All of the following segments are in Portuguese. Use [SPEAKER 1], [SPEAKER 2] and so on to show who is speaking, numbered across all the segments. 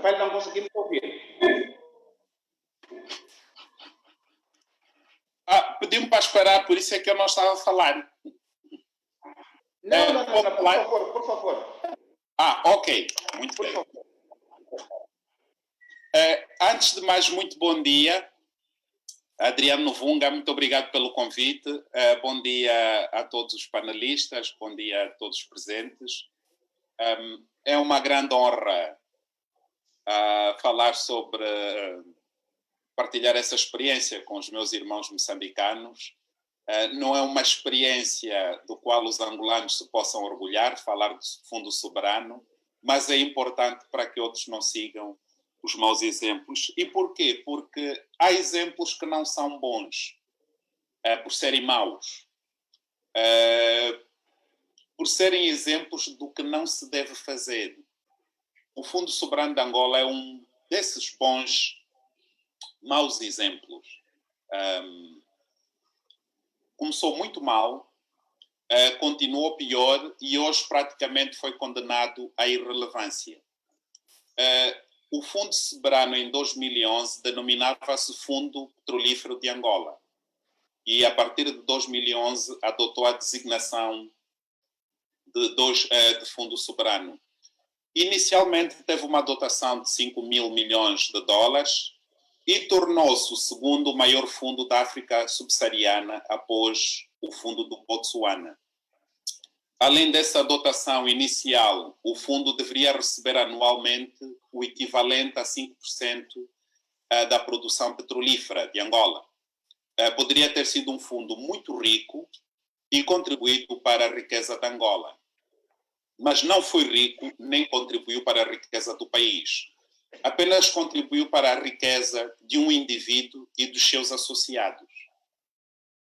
[SPEAKER 1] Rafael, não conseguimos ouvir.
[SPEAKER 2] Pediu-me para esperar, por isso é que eu não estava a falar.
[SPEAKER 1] Não, por favor.
[SPEAKER 2] Ok, muito bem. Antes de mais, muito bom dia. Adriano Novunga, muito obrigado pelo convite. Bom dia a todos os panelistas, bom dia a todos os presentes. É uma grande honra falar sobre, partilhar essa experiência com os meus irmãos moçambicanos. Não é uma experiência do qual os angolanos se possam orgulhar, falar do Fundo Soberano, mas é importante para que outros não sigam os maus exemplos. E porquê? Porque há exemplos que não são bons, por serem maus, por serem exemplos do que não se deve fazer. O Fundo Soberano de Angola é um desses bons, maus exemplos. Começou muito mal, continuou pior e hoje praticamente foi condenado à irrelevância. O Fundo Soberano, em 2011, denominava-se Fundo Petrolífero de Angola. E, a partir de 2011, adotou a designação de Fundo Soberano. Inicialmente, teve uma dotação de 5 mil milhões de dólares e tornou-se o segundo maior fundo da África subsaariana após o fundo do Botsuana. Além dessa dotação inicial, o fundo deveria receber anualmente o equivalente a 5% da produção petrolífera de Angola. Poderia ter sido um fundo muito rico e contribuído para a riqueza de Angola. Mas não foi rico nem contribuiu para a riqueza do país. Apenas contribuiu para a riqueza de um indivíduo e dos seus associados.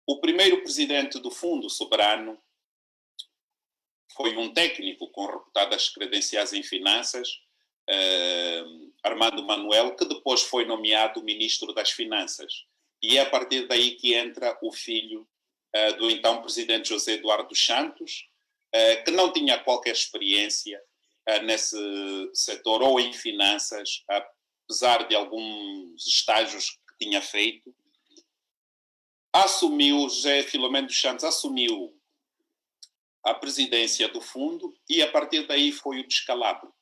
[SPEAKER 2] O primeiro presidente do Fundo Soberano foi um técnico com reputadas credenciais em finanças, Armando Manuel, que depois foi nomeado ministro das Finanças. E é a partir daí que entra o filho do então presidente José Eduardo dos Santos, que não tinha qualquer experiência nesse setor ou em finanças, apesar de alguns estágios que tinha feito. José Filomeno dos Santos assumiu a presidência do fundo e a partir daí foi o descalabro.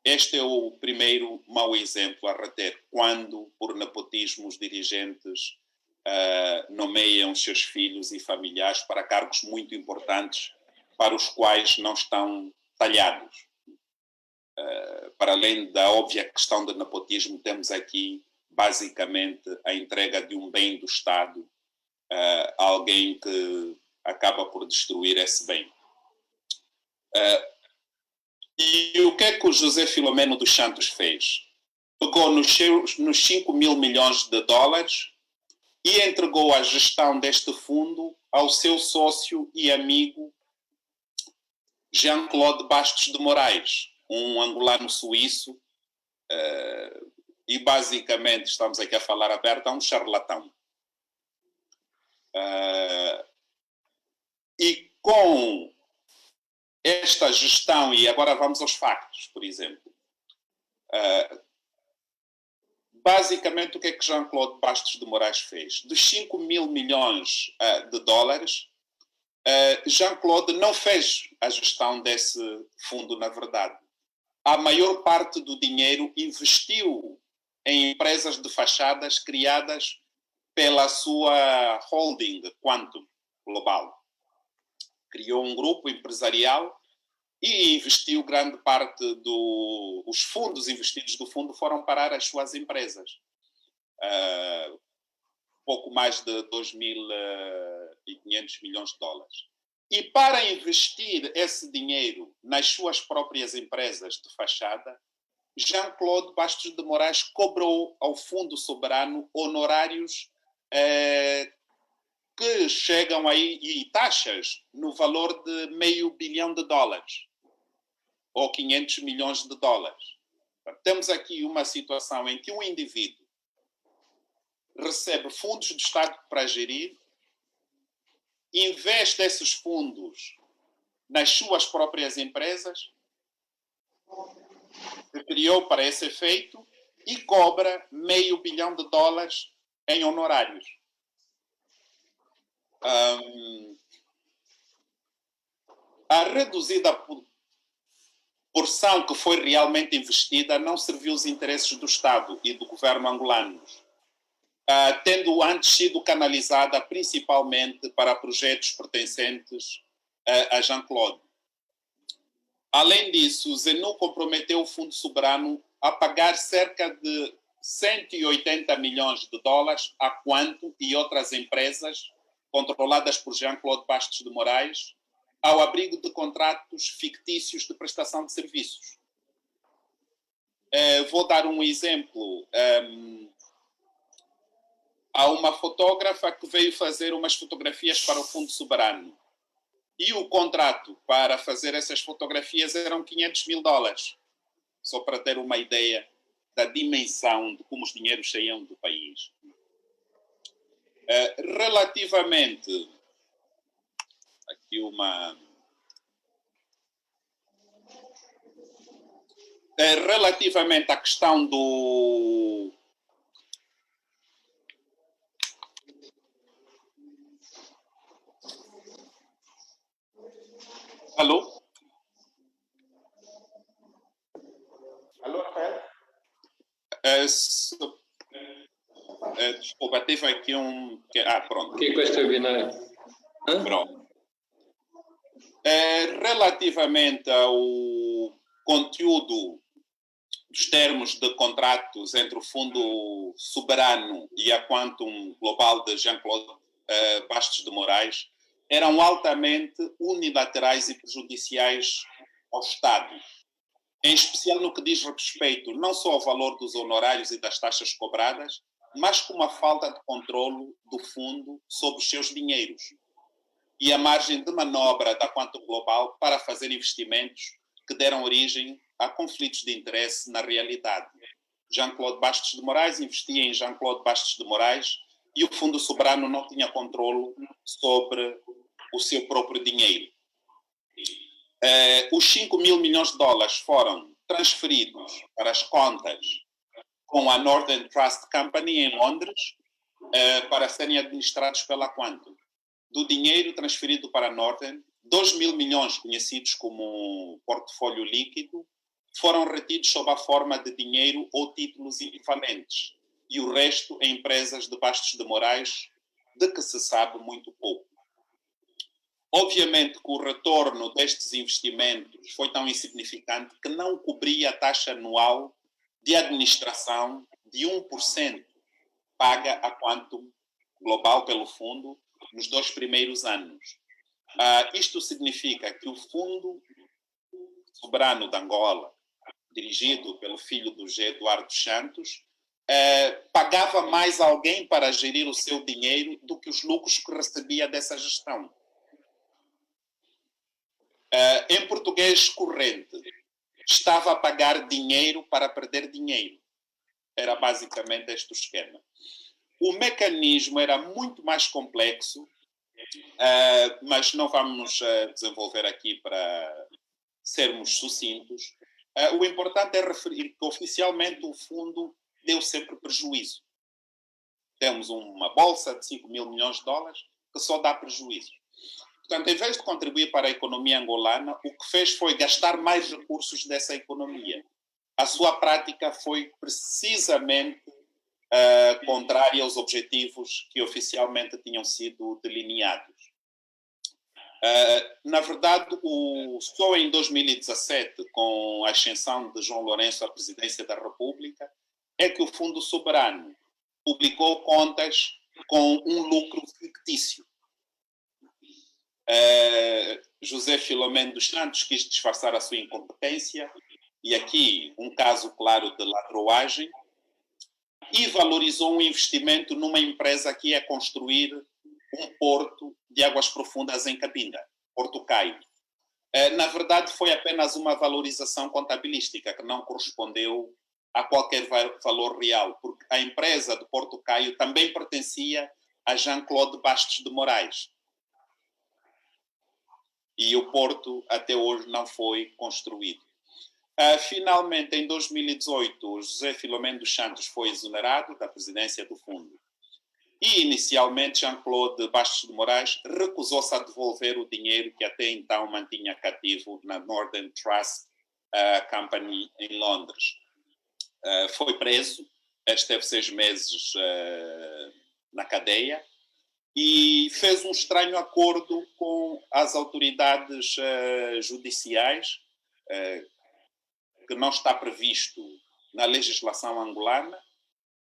[SPEAKER 2] Este é o primeiro mau exemplo a reter, quando, por nepotismo, os dirigentes nomeiam os seus filhos e familiares para cargos muito importantes, para os quais não estão talhados. Para além da óbvia questão de nepotismo, temos aqui, basicamente, a entrega de um bem do Estado a alguém que acaba por destruir esse bem. E o que é que o José Filomeno dos Santos fez? Pegou nos 5 mil milhões de dólares e entregou a gestão deste fundo ao seu sócio e amigo Jean-Claude Bastos de Moraes, um angolano suíço, e basicamente estamos aqui a falar aberto a um charlatão. E com esta gestão, e agora vamos aos factos, por exemplo, basicamente o que é que Jean-Claude Bastos de Moraes fez? Dos 5 mil milhões de dólares, Jean-Claude não fez a gestão desse fundo, na verdade. A maior parte do dinheiro investiu em empresas de fachadas criadas pela sua holding Quantum Global. Criou um grupo empresarial e investiu grande parte os fundos investidos do fundo foram parar as suas empresas. Pouco mais de 2.500 milhões de dólares. E para investir esse dinheiro nas suas próprias empresas de fachada, Jean-Claude Bastos de Moraes cobrou ao Fundo Soberano honorários que chegam aí, e taxas no valor de $500 milhão ou 500 milhões de dólares. Temos aqui uma situação em que um indivíduo recebe fundos do Estado para gerir, investe esses fundos nas suas próprias empresas se criou para esse efeito e cobra $500 milhão em honorários. A reduzida porção que foi realmente investida não serviu os interesses do Estado e do governo angolanos, tendo antes sido canalizada principalmente para projetos pertencentes a Jean-Claude. Além disso, o ZENU comprometeu o Fundo Soberano a pagar cerca de $180 milhões à Quantum e outras empresas controladas por Jean-Claude Bastos de Moraes, ao abrigo de contratos fictícios de prestação de serviços. Vou dar um exemplo. Há uma fotógrafa que veio fazer umas fotografias para o Fundo Soberano. E o contrato para fazer essas fotografias eram $500 mil. Só para ter uma ideia da dimensão de como os dinheiros saíam do país. Relativamente... Aqui relativamente à questão do... Alô?
[SPEAKER 1] Alô, Rafael?
[SPEAKER 2] Desculpa, teve aqui um... pronto.
[SPEAKER 3] Que extraordinário.
[SPEAKER 2] Pronto. Relativamente ao conteúdo dos termos de contratos entre o Fundo Soberano e a Quantum Global de Jean-Claude Bastos de Moraes, eram altamente unilaterais e prejudiciais ao Estado, em especial no que diz respeito não só ao valor dos honorários e das taxas cobradas, mas com uma falta de controlo do fundo sobre os seus dinheiros e a margem de manobra da Quantum Global para fazer investimentos que deram origem a conflitos de interesse na realidade. Jean-Claude Bastos de Moraes investia em Jean-Claude Bastos de Moraes e o Fundo Soberano não tinha controlo sobre o seu próprio dinheiro. Os $5 mil milhões foram transferidos para as contas com a Northern Trust Company em Londres para serem administrados pela Quantum. Do dinheiro transferido para a Northern, $2 mil milhões, conhecidos como portfólio líquido, foram retidos sob a forma de dinheiro ou títulos equivalentes, e o resto em empresas de Bastos de Moraes, de que se sabe muito pouco. Obviamente que o retorno destes investimentos foi tão insignificante que não cobria a taxa anual de administração de 1% paga a Quantum Global pelo fundo nos 2 primeiros anos. Isto significa que o Fundo Soberano de Angola, dirigido pelo filho do G. Eduardo Santos, pagava mais alguém para gerir o seu dinheiro do que os lucros que recebia dessa gestão. Em português corrente, estava a pagar dinheiro para perder dinheiro. Era basicamente este o esquema. O mecanismo era muito mais complexo, mas não vamos desenvolver aqui para sermos sucintos. O importante é referir que oficialmente o fundo deu sempre prejuízo. Temos uma bolsa de $5 mil milhões que só dá prejuízo. Portanto, em vez de contribuir para a economia angolana, o que fez foi gastar mais recursos dessa economia. A sua prática foi precisamente contrária aos objetivos que oficialmente tinham sido delineados. Na verdade, só em 2017, com a ascensão de João Lourenço à presidência da República, é que o Fundo Soberano publicou contas com um lucro fictício. José Filomeno dos Santos quis disfarçar a sua incompetência, e aqui um caso claro de ladroagem, e valorizou um investimento numa empresa que ia construir um porto de águas profundas em Cabinda, Porto Caio. Na verdade, foi apenas uma valorização contabilística que não correspondeu a qualquer valor real, porque a empresa de Porto Caio também pertencia a Jean-Claude Bastos de Moraes. E o porto até hoje não foi construído. Finalmente, em 2018, José Filomeno dos Santos foi exonerado da presidência do fundo. E, inicialmente, Jean-Claude Bastos de Moraes recusou-se a devolver o dinheiro que até então mantinha cativo na Northern Trust Company em Londres. Foi preso, esteve 6 meses na cadeia e fez um estranho acordo com as autoridades judiciais, que não está previsto na legislação angolana,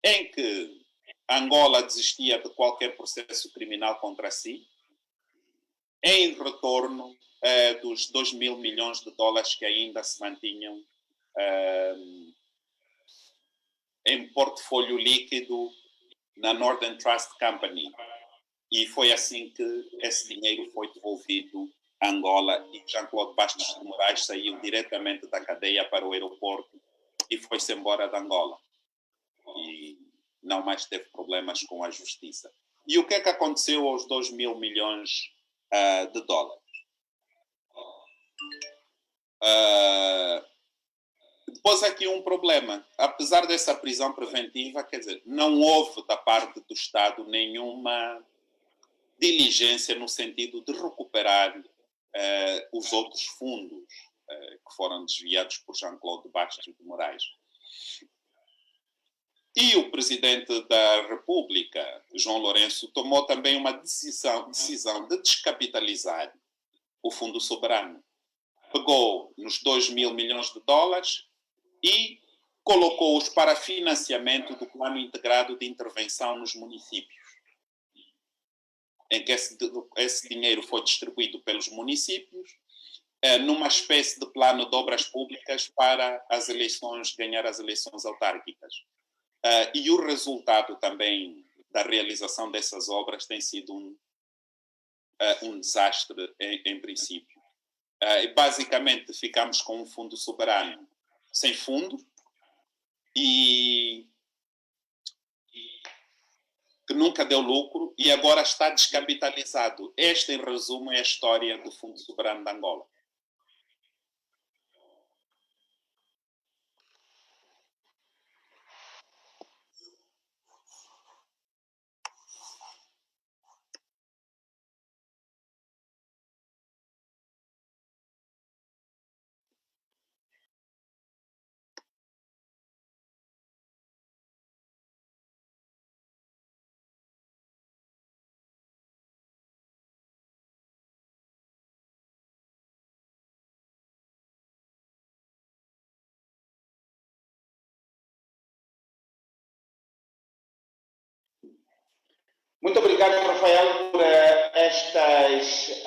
[SPEAKER 2] em que Angola desistia de qualquer processo criminal contra si, em retorno dos 2 mil milhões de dólares que ainda se mantinham em portfólio líquido na Northern Trust Company. E foi assim que esse dinheiro foi devolvido a Angola e Jean-Claude Bastos de Moraes saiu diretamente da cadeia para o aeroporto e foi-se embora de Angola. E não mais teve problemas com a justiça. E o que é que aconteceu aos 2 mil milhões de dólares? Depois aqui um problema. Apesar dessa prisão preventiva, quer dizer, não houve da parte do Estado nenhuma diligência no sentido de recuperar os outros fundos que foram desviados por Jean-Claude Bastos de Moraes. E o presidente da República, João Lourenço, tomou também uma decisão de descapitalizar o Fundo Soberano. Pegou nos 2 mil milhões de dólares e colocou-os para financiamento do Plano Integrado de Intervenção nos municípios, em que esse dinheiro foi distribuído pelos municípios numa espécie de plano de obras públicas para as eleições, ganhar as eleições autárquicas. E o resultado também da realização dessas obras tem sido um desastre em princípio. Basicamente, ficamos com um fundo soberano sem fundo e que nunca deu lucro e agora está descapitalizado. Esta, em resumo, é a história do Fundo Soberano de Angola.
[SPEAKER 1] Muito obrigado, Rafael, por estas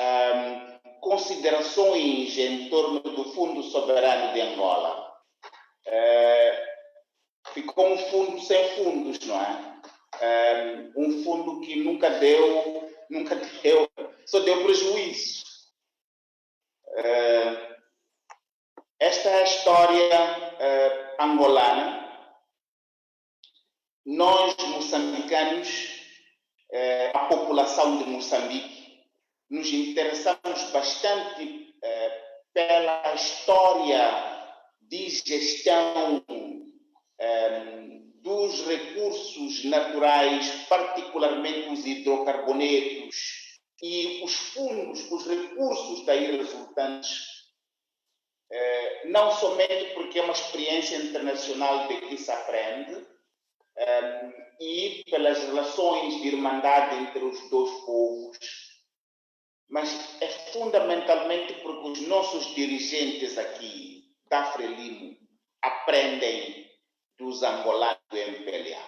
[SPEAKER 1] considerações em torno do Fundo Soberano de Angola. Ficou um fundo sem fundos, não é? Um fundo que nunca deu, só deu prejuízo. Esta é a história angolana. Nós, moçambicanos, a população de Moçambique, nos interessamos bastante pela história de gestão dos recursos naturais, particularmente os hidrocarbonetos e os fundos, os recursos daí resultantes, não somente porque é uma experiência internacional de que se aprende, e pelas relações de irmandade entre os dois povos, mas é fundamentalmente porque os nossos dirigentes aqui da Frelimo aprendem dos angolanos do MPLA.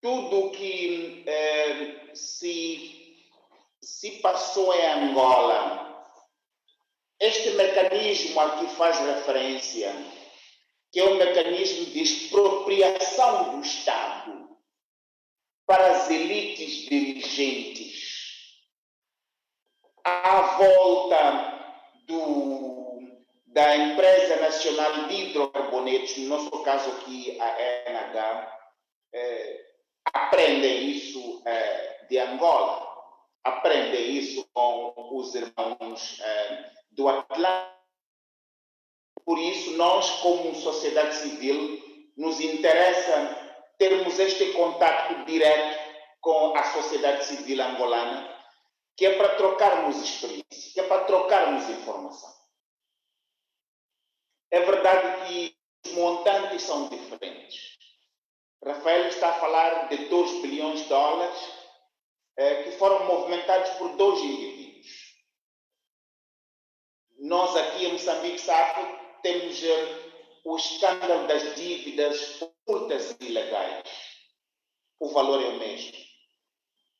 [SPEAKER 1] Tudo que se passou em Angola, este mecanismo a que faz referência, que é um mecanismo de expropriação do Estado para as elites dirigentes, à volta da Empresa Nacional de Hidrocarbonetos, no nosso caso aqui a ENH, aprendem isso de Angola, aprendem isso com os irmãos do Atlântico. Por isso, nós, como sociedade civil, nos interessa termos este contato direto com a sociedade civil angolana, que é para trocarmos experiência, que é para trocarmos informação. É verdade que os montantes são diferentes. Rafael está a falar de 2 bilhões de dólares que foram movimentados por 2 indivíduos. Nós aqui em Moçambique, sabe, temos o escândalo das dívidas ocultas e ilegais. O valor é o mesmo.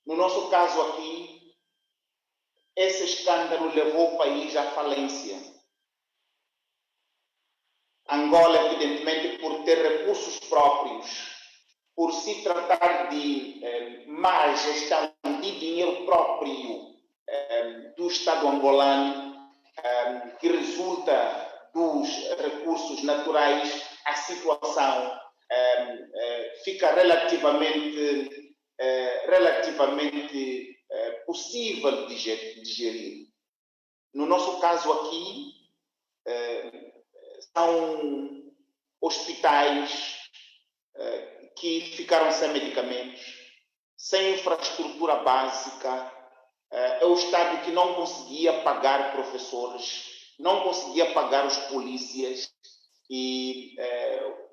[SPEAKER 1] No nosso caso aqui, esse escândalo levou o país à falência. Angola, evidentemente, por ter recursos próprios, por se tratar de má gestão de dinheiro próprio do Estado angolano, que resulta dos recursos naturais, a situação fica relativamente possível de gerir. No nosso caso aqui, são hospitais que ficaram sem medicamentos, sem infraestrutura básica. É o Estado que não conseguia pagar professores, não conseguia pagar os polícias e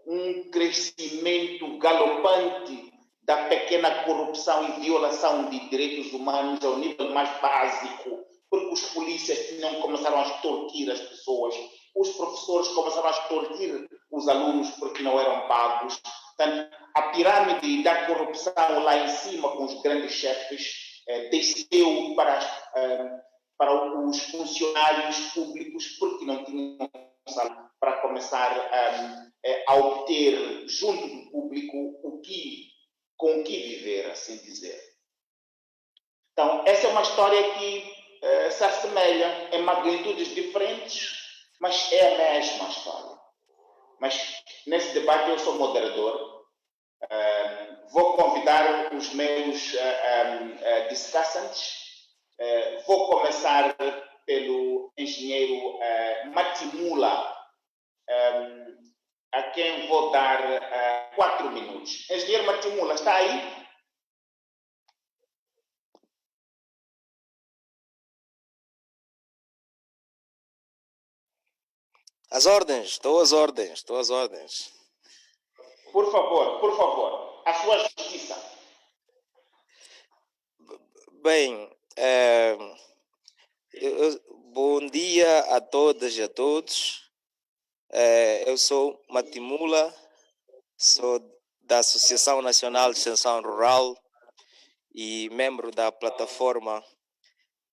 [SPEAKER 1] um crescimento galopante da pequena corrupção e violação de direitos humanos ao nível mais básico, porque os polícias começaram a extorquir as pessoas, os professores começaram a extorquir os alunos porque não eram pagos. Portanto, a pirâmide da corrupção lá em cima com os grandes chefes desceu para os funcionários públicos porque não tinham salário para começar a obter junto do público com o que viver, assim dizer. Então, essa é uma história que se assemelha em magnitudes diferentes, mas é a mesma história. Mas nesse debate eu sou moderador. Vou convidar os meus discussantes. Vou começar pelo engenheiro Matimula, a quem vou dar 4 minutos. Engenheiro Matimula, está aí?
[SPEAKER 3] Às ordens, estou às ordens.
[SPEAKER 1] Por favor, a sua justiça.
[SPEAKER 3] Bem, bom dia a todas e a todos. Eu sou Matimula, sou da Associação Nacional de Extensão Rural e membro da plataforma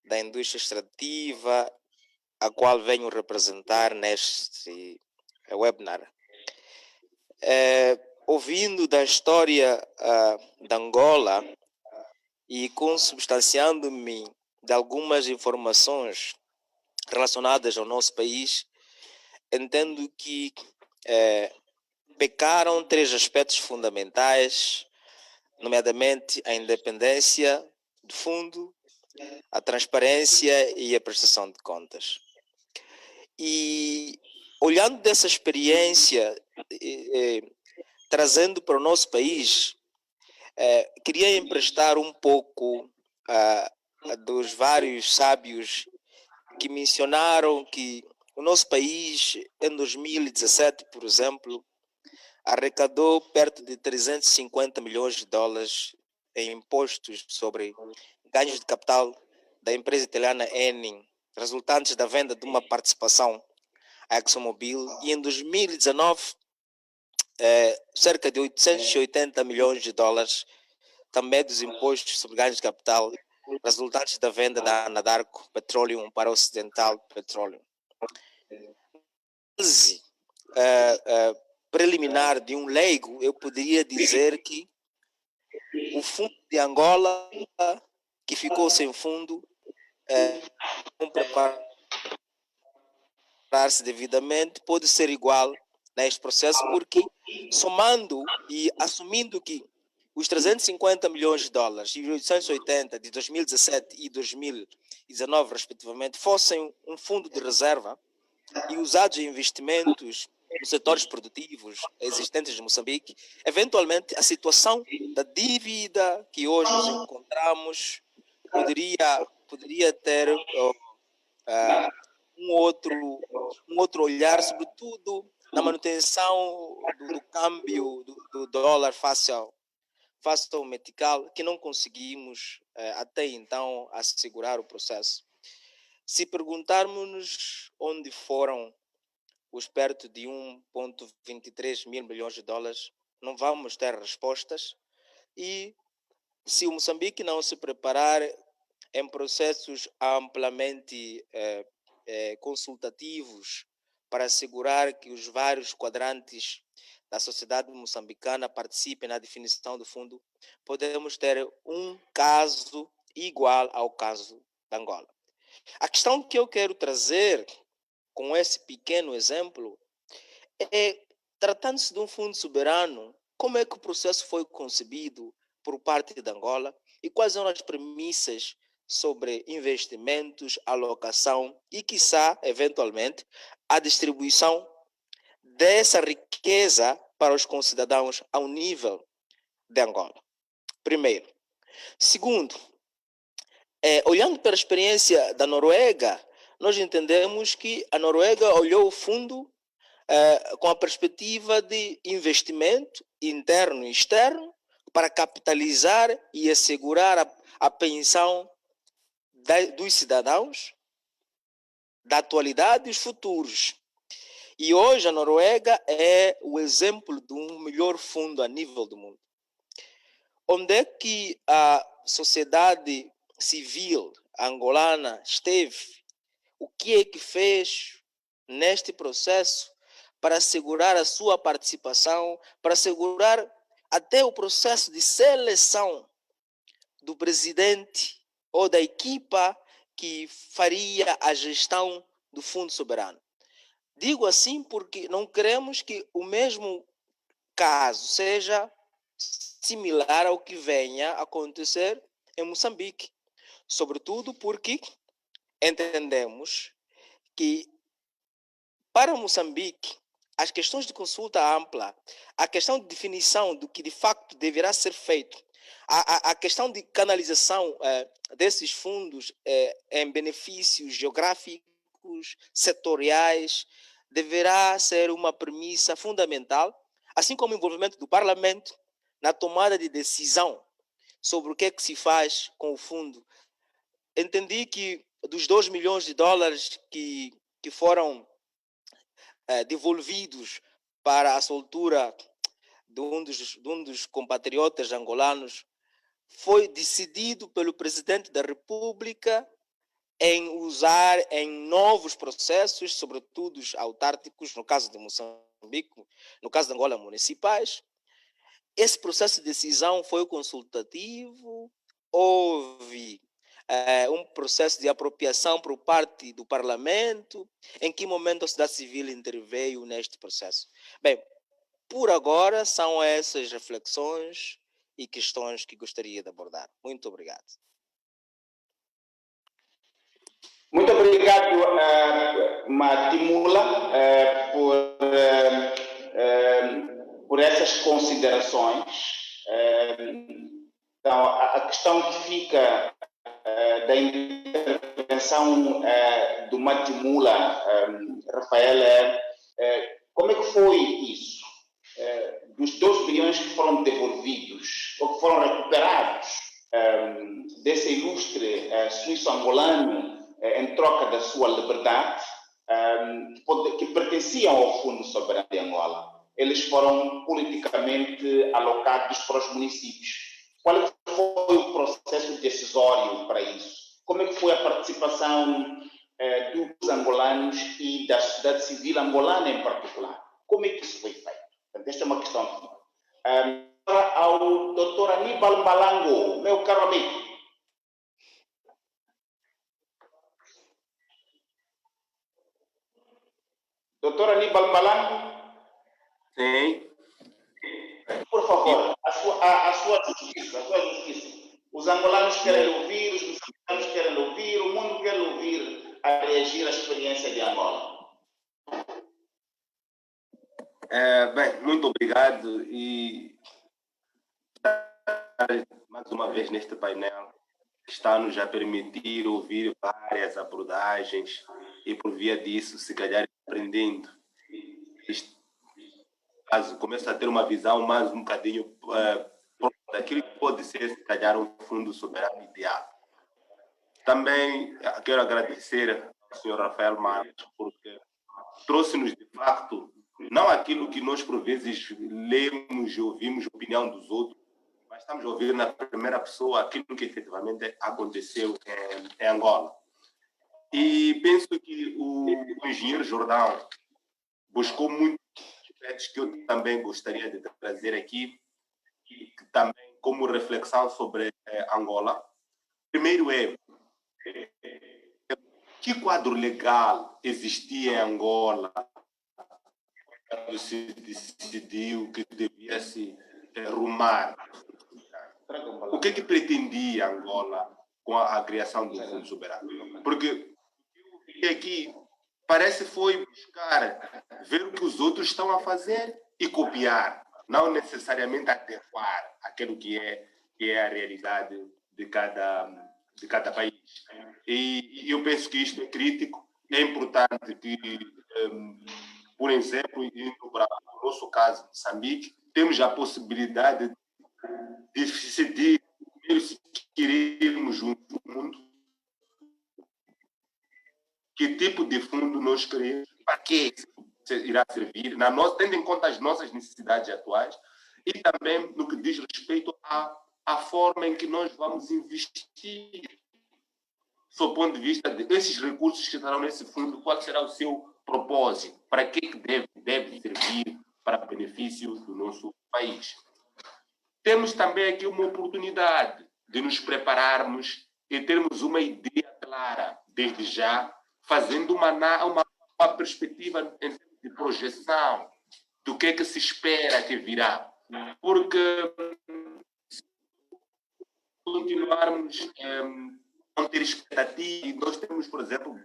[SPEAKER 3] da indústria extrativa, a qual venho representar neste webinar. Ouvindo da história de Angola e consubstanciando-me de algumas informações relacionadas ao nosso país, entendo que pecaram 3 aspectos fundamentais, nomeadamente a independência do fundo, a transparência e a prestação de contas. E olhando dessa experiência, trazendo para o nosso país, queria emprestar um pouco dos vários sábios que mencionaram que o nosso país, em 2017, por exemplo, arrecadou perto de 350 milhões de dólares em impostos sobre ganhos de capital da empresa italiana Eni, resultantes da venda de uma participação à ExxonMobil, e em 2019 cerca de 880 milhões de dólares também dos impostos sobre ganhos de capital resultantes da venda da Anadarko Petroleum para o Ocidental Petroleum. Análise preliminar de um leigo, eu poderia dizer que o fundo de Angola, que ficou sem fundo, não preparar-se devidamente, pode ser igual neste processo, porque somando e assumindo que os 350 milhões de dólares e os 880 de 2017 e 2019, respectivamente, fossem um fundo de reserva e usados em investimentos nos setores produtivos existentes de Moçambique, eventualmente a situação da dívida que hoje nos encontramos poderia ter um outro olhar, sobretudo na manutenção do câmbio do dólar face ao metical, que não conseguimos até então assegurar o processo. Se perguntarmos onde foram os perto de 1,23 mil milhões de dólares, não vamos ter respostas. E se o Moçambique não se preparar em processos amplamente consultativos para assegurar que os vários quadrantes da sociedade moçambicana participem na definição do fundo, podemos ter um caso igual ao caso da Angola. A questão que eu quero trazer com esse pequeno exemplo é, tratando-se de um fundo soberano, como é que o processo foi concebido por parte da Angola e quais são as premissas sobre investimentos, alocação e, quiçá, eventualmente, a distribuição dessa riqueza para os concidadãos ao nível de Angola. Primeiro. Segundo, olhando para a experiência da Noruega, nós entendemos que a Noruega olhou o fundo com a perspectiva de investimento interno e externo para capitalizar e assegurar a pensão dos cidadãos da atualidade e os futuros. E hoje a Noruega é o exemplo de um melhor fundo a nível do mundo. Onde é que a sociedade civil angolana esteve? O que é que fez neste processo para assegurar a sua participação, para assegurar até o processo de seleção do presidente ou da equipa que faria a gestão do Fundo Soberano? Digo assim porque não queremos que o mesmo caso seja similar ao que venha a acontecer em Moçambique. Sobretudo porque entendemos que para Moçambique as questões de consulta ampla, a questão de definição do que de facto deverá ser feito, a questão de canalização desses fundos em benefícios geográficos, setoriais, deverá ser uma premissa fundamental, assim como o envolvimento do Parlamento na tomada de decisão sobre o que é que se faz com o fundo. Entendi que dos 2 milhões de dólares que foram devolvidos para a soltura de um dos compatriotas angolanos, foi decidido pelo presidente da República em usar em novos processos, sobretudo os autárquicos, no caso de Moçambique, no caso de Angola, municipais. Esse processo de decisão foi consultativo, houve um processo de apropriação por parte do Parlamento. Em que momento a sociedade civil interveio neste processo? Bem, por agora são essas reflexões e questões que gostaria de abordar. Muito obrigado.
[SPEAKER 1] Muito obrigado, Matimula, por essas considerações. Então, a questão que fica da intervenção do Matimula, Rafael, como é que foi isso? Dos 2 bilhões que foram devolvidos, ou que foram recuperados desse ilustre suíço-angolano em troca da sua liberdade, que pertenciam ao Fundo Soberano de Angola. Eles foram politicamente alocados para os municípios. Qual foi o processo decisório para isso? Como é que foi a participação dos angolanos e da sociedade civil angolana em particular? Como é que isso foi feito? Portanto, esta é uma questão. Ao Dr. Aníbal Malango, meu caro amigo. Doutor Aníbal Malango?
[SPEAKER 4] Sim.
[SPEAKER 1] Por favor, a sua justiça, a sua justiça. Os angolanos querem ouvir, os moçambicanos querem ouvir, o mundo quer ouvir a reagir à experiência de Angola.
[SPEAKER 4] Bem, muito obrigado e mais uma vez neste painel que está nos a permitir ouvir várias abordagens e por via disso, se calhar aprendendo. Caso começa a ter uma visão mais um bocadinho daquilo que pode ser, se calhar, um fundo soberano ideal. Também quero agradecer ao Sr. Rafael Marques, porque trouxe-nos, de facto, não aquilo que nós, por vezes, lemos e ouvimos a opinião dos outros, mas estamos a ouvir na primeira pessoa aquilo que efetivamente aconteceu em Angola. E penso que o engenheiro Jordão buscou muitos aspectos que eu também gostaria de trazer aqui, que também como reflexão sobre Angola. Primeiro que quadro legal existia em Angola quando se decidiu que devia se rumar? O que pretendia Angola com a criação do Fundo Soberano? Porque aqui parece foi buscar ver o que os outros estão a fazer e copiar, não necessariamente adequar aquilo que é a realidade de cada país. E eu penso que isto é crítico. É importante que, por exemplo, indo para o nosso caso, Moçambique, temos a possibilidade de decidir se queremos um fundo, que tipo de fundo nós queremos, para que irá servir, tendo em conta as nossas necessidades atuais e também no que diz respeito à forma em que nós vamos investir. Do ponto de vista desses recursos que estarão nesse fundo, qual será o seu propósito? Para que deve servir para benefício do nosso país? Temos também aqui uma oportunidade de nos prepararmos e termos uma ideia clara, desde já, fazendo uma perspectiva em termos de projeção do que se espera que virá. Porque se continuarmos a ter expectativa, e nós temos, por exemplo,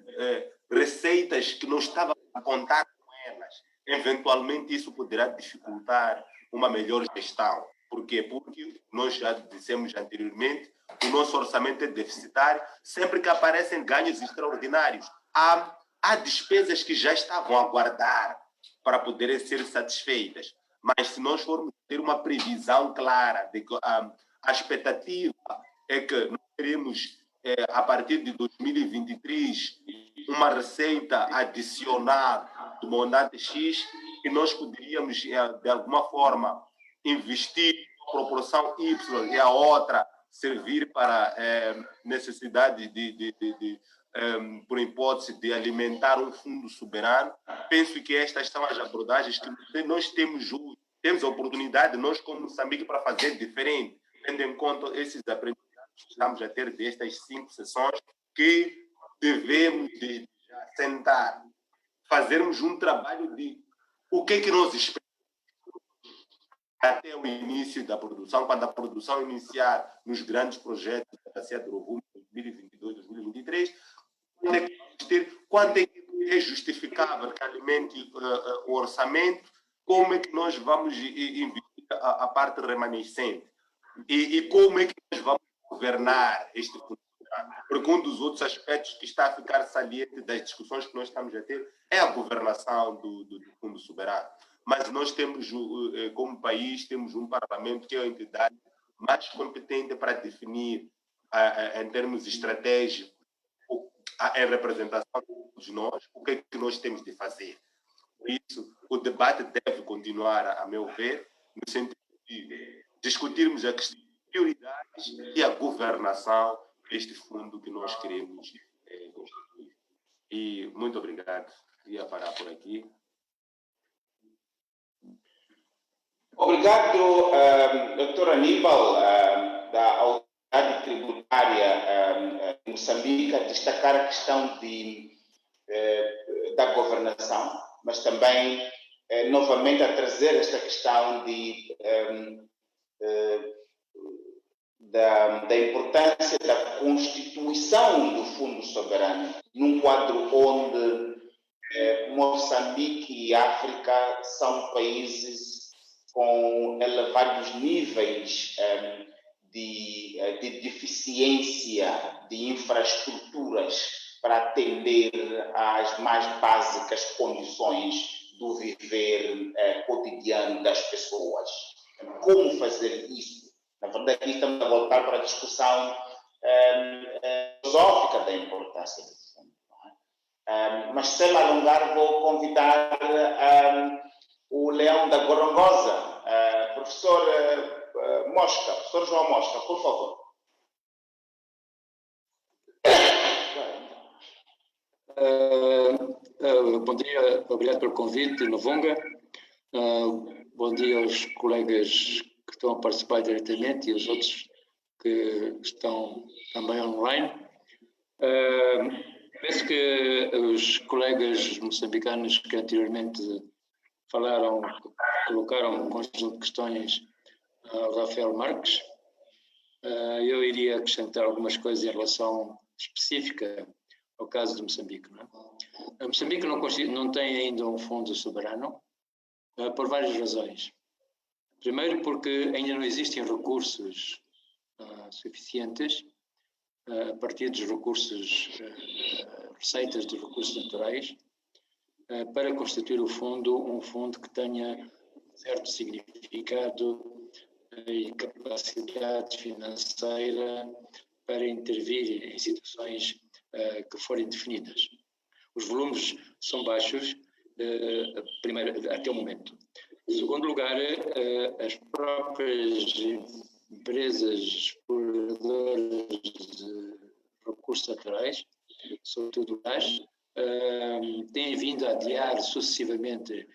[SPEAKER 4] receitas que não estávamos a contar com elas, eventualmente isso poderá dificultar uma melhor gestão. Por quê? Porque nós já dissemos anteriormente, o nosso orçamento é deficitário, sempre que aparecem ganhos extraordinários. Há despesas que já estavam a guardar para poderem ser satisfeitas. Mas se nós formos ter uma previsão clara de que a expectativa é que nós teremos, a partir de 2023, uma receita adicional do montante X, e nós poderíamos, de alguma forma, investir em proporção Y e a outra servir para necessidade por hipótese, de alimentar um fundo soberano. Penso que estas são as abordagens que nós temos hoje. Temos a oportunidade, nós como Moçambique, para fazer diferente, tendo em conta esses aprendizados que estamos a ter destas 5 sessões, que devemos de sentar, fazermos um trabalho de o que nós esperamos até o início da produção, quando a produção iniciar nos grandes projetos da Bacia do Rovuma, 2022, 2023, quanto é que é justificável que alimente o orçamento, como é que nós vamos investir a parte remanescente e como é que nós vamos governar este fundo. Porque um dos outros aspectos que está a ficar saliente das discussões que nós estamos a ter é a governação do Fundo Soberano. Mas nós temos, como país, temos um parlamento que é a entidade mais competente para definir, em termos estratégicos, em representação de nós, o que é que nós temos de fazer. Por isso, o debate deve continuar, a meu ver, no sentido de discutirmos a questão de prioridades e a governação deste fundo que nós queremos construir. E muito obrigado. Ia parar por aqui.
[SPEAKER 1] Obrigado, Dr. Aníbal, da Autoridade Tributária de Moçambique, a destacar a questão da governação, mas também, novamente, a trazer esta questão da importância da constituição do Fundo Soberano, num quadro onde Moçambique e África são países com elevados níveis de deficiência de infraestruturas para atender às mais básicas condições do viver cotidiano das pessoas. Como fazer isso? Na verdade, aqui estamos a voltar para a discussão filosófica da importância do fundo. Mas, sem me alongar, vou convidar o Leão da Gorongosa, professor Mosca, professor João Mosca, por favor.
[SPEAKER 5] Bom dia, obrigado pelo convite, Novonga. Bom dia aos colegas que estão a participar diretamente e aos outros que estão também online. Penso que os colegas moçambicanos que anteriormente falaram, colocaram um conjunto de questões ao Rafael Marques. Eu iria acrescentar algumas coisas em relação específica ao caso de Moçambique. Moçambique não tem ainda um fundo soberano por várias razões. Primeiro, porque ainda não existem recursos suficientes a partir dos recursos, receitas dos recursos naturais, para constituir o fundo, um fundo que tenha certo significado e capacidade financeira para intervir em situações que forem definidas. Os volumes são baixos, primeiro, até o momento. Em segundo lugar, as próprias empresas exploradoras de recursos naturais, sobretudo o gás, têm vindo a adiar sucessivamente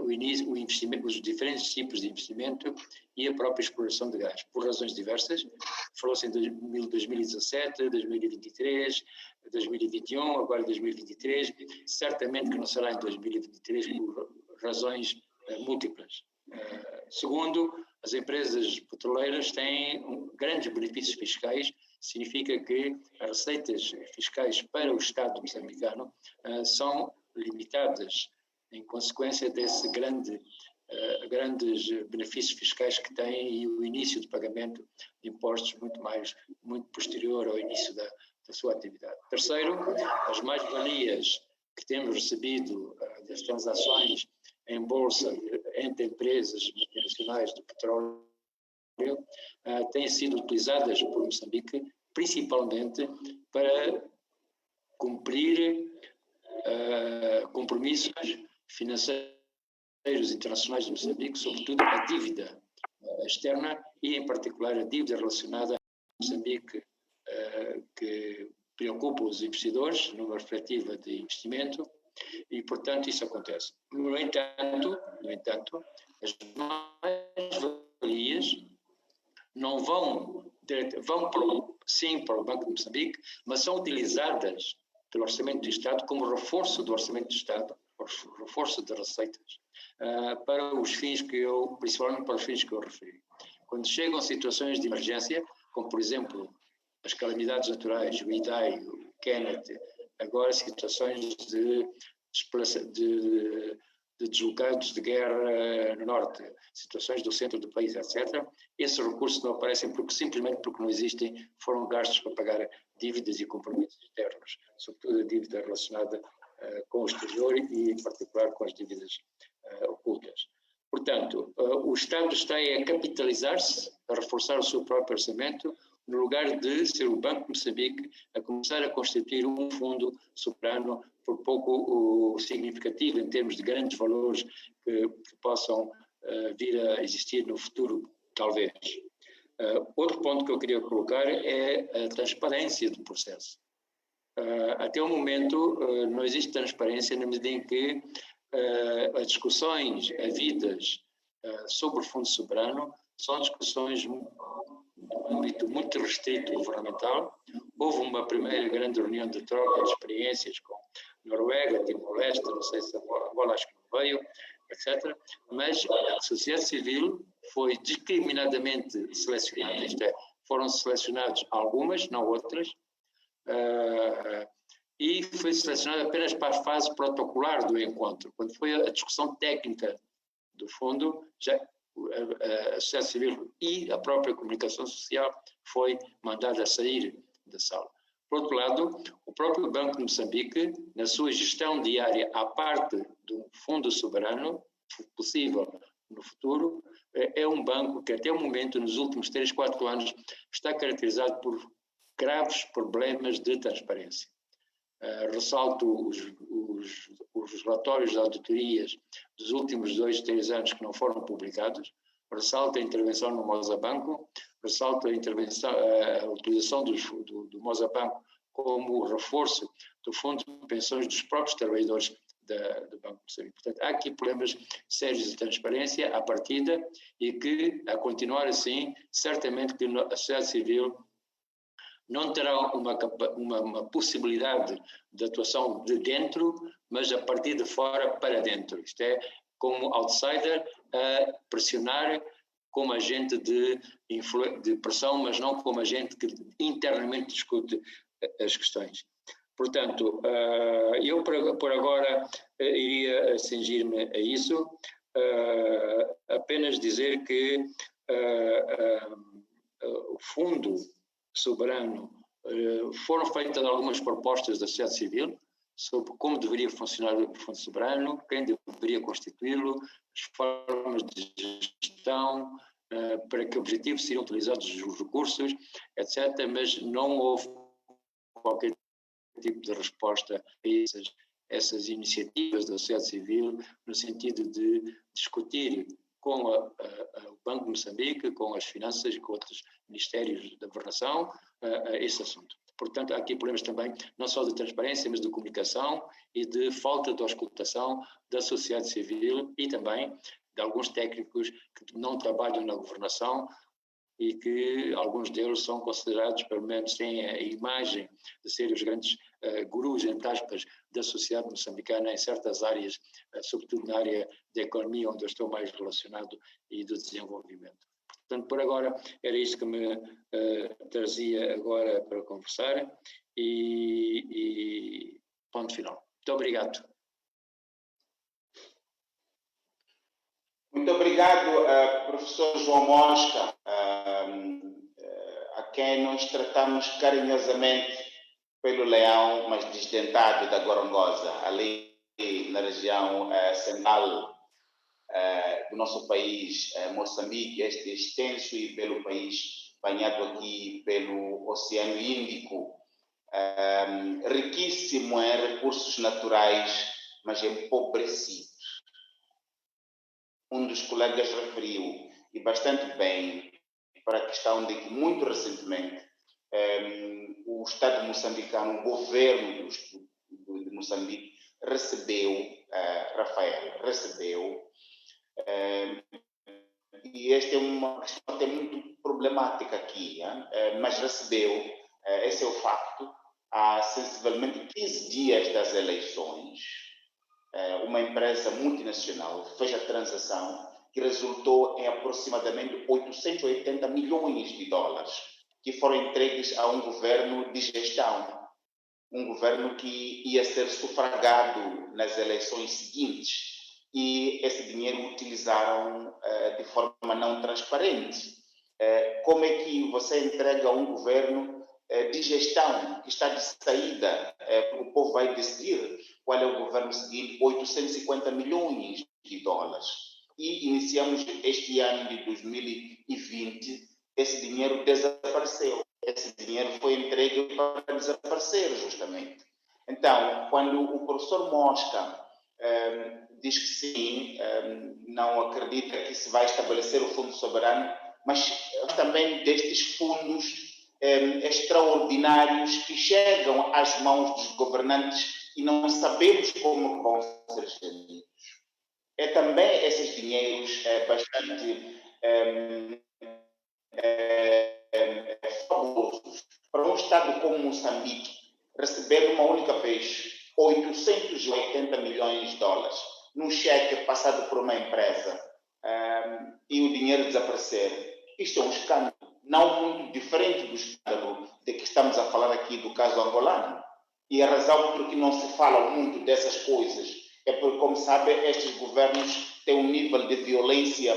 [SPEAKER 5] o investimento, os diferentes tipos de investimento e a própria exploração de gás, por razões diversas. Falou-se em 2017, 2023, 2021, agora 2023. Certamente que não será em 2023 por razões múltiplas. Segundo, as empresas petroleiras têm grandes benefícios fiscais. Significa que as receitas fiscais para o Estado moçambicano são limitadas em consequência desse grandes benefícios fiscais que têm e o início de pagamento de impostos muito posterior ao início da sua atividade. Terceiro, as mais-valias que temos recebido das transações em bolsa entre empresas multinacionais de petróleo têm sido utilizadas por Moçambique principalmente para cumprir compromissos financeiros internacionais de Moçambique, sobretudo a dívida externa e, em particular, a dívida relacionada a Moçambique, que preocupa os investidores numa perspectiva de investimento e, portanto, isso acontece. No entanto, as mais-valias não vão sim para o Banco de Moçambique, mas são utilizadas pelo Orçamento do Estado como reforço do Orçamento do Estado, reforço de receitas, para os fins principalmente para os fins que eu referi. Quando chegam situações de emergência, como por exemplo as calamidades naturais, o Idai, o Kenneth, agora situações de deslocados de guerra no norte, situações do centro do país, etc. Esses recursos não aparecem simplesmente porque não existem, foram gastos para pagar dívidas e compromissos externos, sobretudo a dívida relacionada com o exterior e, em particular, com as dívidas ocultas. Portanto, o Estado está a capitalizar-se, a reforçar o seu próprio orçamento, no lugar de ser o Banco de Moçambique a começar a constituir um fundo soberano por pouco significativo em termos de grandes valores que possam vir a existir no futuro, talvez. Outro ponto que eu queria colocar é a transparência do processo. Até o momento não existe transparência na medida em que as discussões havidas sobre o Fundo Soberano são discussões num âmbito muito restrito governamental. Houve uma primeira grande reunião de troca de experiências com Noruega, Timor-Leste, não sei se Angola acho que não veio, etc. Mas a sociedade civil foi discriminadamente selecionada, isto é, foram selecionados algumas, não outras, e foi selecionada apenas para a fase protocolar do encontro. Quando foi a discussão técnica do fundo, já a sociedade civil e a própria comunicação social foi mandada a sair da sala. Por outro lado, o próprio Banco de Moçambique, na sua gestão diária, à parte do fundo soberano, possível no futuro, é um banco que até o momento, nos últimos 3, 4 anos, está caracterizado por graves problemas de transparência. Ressalto os relatórios de auditorias dos últimos 2, 3 anos que não foram publicados, ressalto a intervenção no Mosabanco, ressalto a utilização do Mosabanco como reforço do fundo de pensões dos próprios trabalhadores do Banco de Moçambique. Portanto, há aqui problemas sérios de transparência à partida e que, a continuar assim, certamente que a sociedade civil não terá uma possibilidade de atuação de dentro, mas a partir de fora para dentro. Isto é, como outsider, a pressionar como agente de pressão, mas não como agente que internamente discute as questões. Portanto, eu por agora iria cingir-me a isso, apenas dizer que o fundo soberano, foram feitas algumas propostas da sociedade civil sobre como deveria funcionar o fundo soberano, quem deveria constituí-lo, as formas de gestão, para que objetivos seriam utilizados os recursos, etc., mas não houve qualquer tipo de resposta a essas iniciativas da sociedade civil, no sentido de discutir com o Banco de Moçambique, com as finanças e com outros ministérios da governação, esse assunto. Portanto, há aqui problemas também, não só de transparência, mas de comunicação e de falta de auscultação da sociedade civil e também de alguns técnicos que não trabalham na governação e que alguns deles são considerados, pelo menos têm a imagem de serem os grandes gurus, entre aspas, da sociedade moçambicana em certas áreas, sobretudo na área da economia, onde eu estou mais relacionado, e do desenvolvimento. Portanto, por agora, era isto que me trazia agora para conversar e ponto final. Muito obrigado.
[SPEAKER 1] Muito obrigado, professor João Mosca, a quem nós tratamos carinhosamente pelo leão, mas desdentado da gorongosa, ali na região central do nosso país, Moçambique, este extenso e belo país, banhado aqui pelo Oceano Índico, riquíssimo em recursos naturais, mas empobrecido. Um dos colegas referiu, e bastante bem, para a questão de que, muito recentemente, o Estado moçambicano, o governo de Moçambique, recebeu, e esta é uma questão até muito problemática aqui, mas recebeu, esse é o facto, há sensivelmente 15 dias das eleições, uma empresa multinacional fez a transação que resultou em aproximadamente 880 milhões de dólares, que foram entregues a um governo de gestão, um governo que ia ser sufragado nas eleições seguintes, e esse dinheiro utilizaram de forma não transparente. Como é que você entrega a um governo de gestão que está de saída, o povo vai decidir qual é o governo seguinte, 850 milhões de dólares. E iniciamos este ano de 2020, esse dinheiro desapareceu. Esse dinheiro foi entregue para desaparecer, justamente. Então, quando o professor Mosca diz que sim, não acredita que se vai estabelecer o Fundo Soberano, mas também destes fundos extraordinários que chegam às mãos dos governantes e não sabemos como vão ser geridos. É também esses dinheiros bastante fabulosos para um Estado como Moçambique receber uma única vez 880 milhões de dólares num cheque passado por uma empresa. e o dinheiro desaparecer. Isto é um escândalo, não muito diferente do escândalo de que estamos a falar aqui do caso angolano. E a razão por que não se fala muito dessas coisas é porque, como sabe, estes governos têm um nível de violência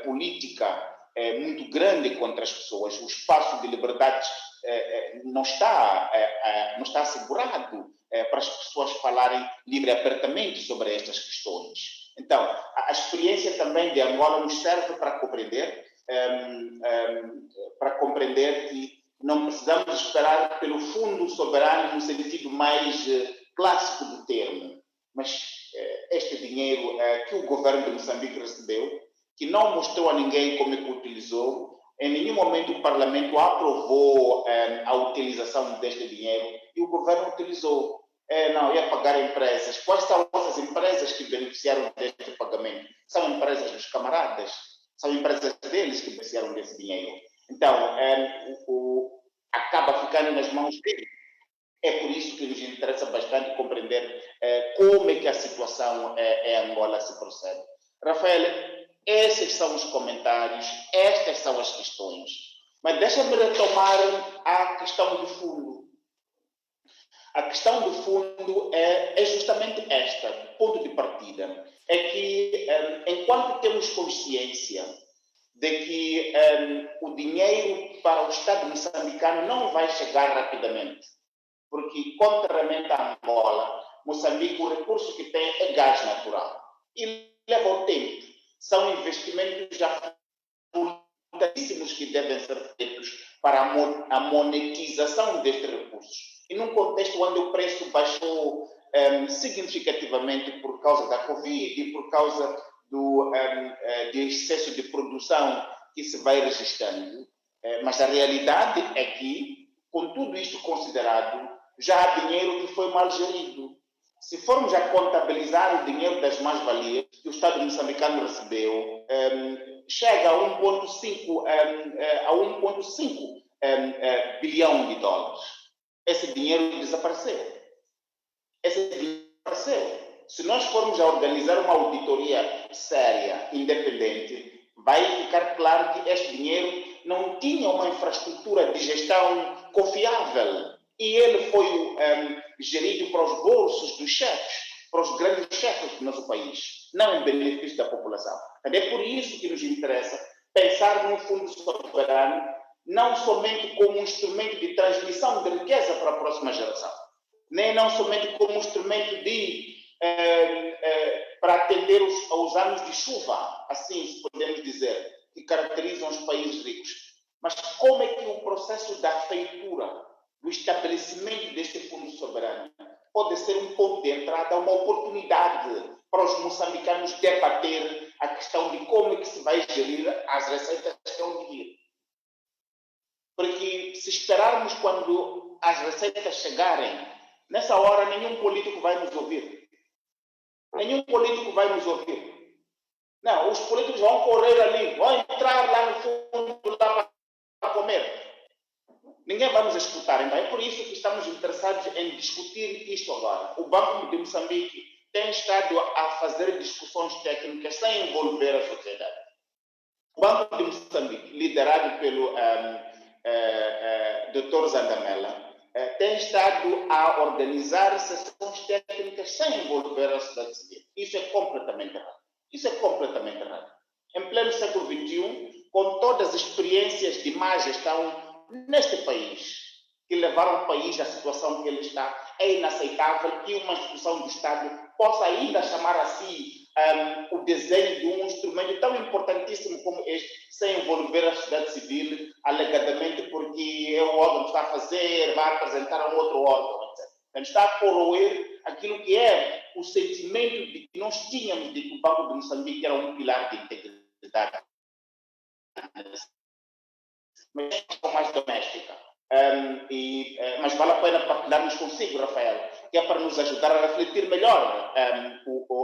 [SPEAKER 1] política muito grande contra as pessoas. O espaço de liberdade não está assegurado para as pessoas falarem livre e abertamente sobre estas questões. Então, a experiência também de Angola nos serve para compreender que não precisamos esperar pelo fundo soberano no sentido mais clássico do termo, mas este dinheiro que o governo de Moçambique recebeu, que não mostrou a ninguém como é que utilizou, em nenhum momento o Parlamento aprovou a utilização deste dinheiro e o governo utilizou. Não, ia pagar empresas. Quais são essas empresas que beneficiaram deste pagamento? São empresas dos camaradas, são empresas deles que beneficiaram desse dinheiro. Então, acaba ficando nas mãos deles. É por isso que nos interessa bastante compreender como é que a situação em Angola se procede. Rafael, esses são os comentários, estas são as questões. Mas deixa-me retomar a questão do fundo. A questão do fundo é justamente esta, ponto de partida. É que, enquanto temos consciência de que o dinheiro para o Estado moçambicano não vai chegar rapidamente, porque, contrariamente à Angola, Moçambique, o recurso que tem é gás natural. E leva o tempo. São investimentos já importantíssimos que devem ser feitos para a monetização destes recursos. E num contexto onde o preço baixou significativamente por causa da Covid e por causa do excesso de produção que se vai registrando. Mas a realidade é que, com tudo isto considerado, já há dinheiro que foi mal gerido. Se formos a contabilizar o dinheiro das mais-valias que o Estado moçambicano recebeu, chega a 1,5 bilhão de dólares. Esse dinheiro desapareceu. Se nós formos a organizar uma auditoria séria, independente, vai ficar claro que este dinheiro não tinha uma infraestrutura de gestão confiável. E ele foi gerido para os bolsos dos chefes, para os grandes chefes do nosso país, não em benefício da população. É por isso que nos interessa pensar num fundo soberano, não somente como um instrumento de transmissão de riqueza para a próxima geração, nem não somente como um instrumento para atender aos anos de chuva, assim se podemos dizer, que caracterizam os países ricos. Mas como é que o processo da feitura, do estabelecimento deste fundo soberano, pode ser um ponto de entrada, uma oportunidade para os moçambicanos debater a questão de como é que se vai gerir as receitas que vão vir. Porque se esperarmos quando as receitas chegarem, nessa hora nenhum político vai nos ouvir. Nenhum político vai nos ouvir. Não, os políticos vão correr ali, vão entrar lá no fundo lá para comer. Ninguém vai nos escutar. Então é por isso que estamos interessados em discutir isto agora. O Banco de Moçambique tem estado a fazer discussões técnicas sem envolver a sociedade. O Banco de Moçambique, liderado pelo Dr. Zandamela, tem estado a organizar sessões técnicas sem envolver a sociedade civil. Isso é completamente errado. Em pleno século XXI, com todas as experiências de má gestão neste país, que levaram o país à situação que ele está, é inaceitável que uma instituição do Estado possa ainda chamar a si o desenho de um instrumento tão importantíssimo como este, sem envolver a sociedade civil, alegadamente porque é o órgão que está a fazer, vai apresentar a um outro órgão, etc. Então, está a corroer aquilo que é o sentimento de que nós tínhamos de que o Banco de Moçambique era um pilar de integridade, mas é mais doméstica. Mas vale a pena partilharmos consigo, Rafael, que é para nos ajudar a refletir melhor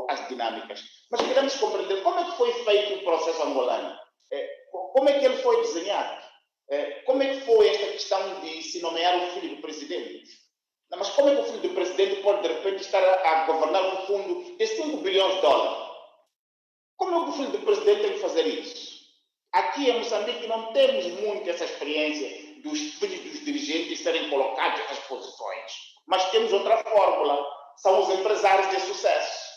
[SPEAKER 1] as dinâmicas. Mas queremos compreender como é que foi feito o processo angolano, como é que ele foi desenhado, como é que foi esta questão de se nomear o filho do presidente. Não, mas como é que o filho do presidente pode, de repente, estar a governar um fundo de 5 bilhões de dólares? Como é que o filho do presidente tem que fazer isso? Aqui em Moçambique não temos muito essa experiência dos filhos dos dirigentes serem colocados nessas posições. Mas temos outra fórmula, são os empresários de sucesso.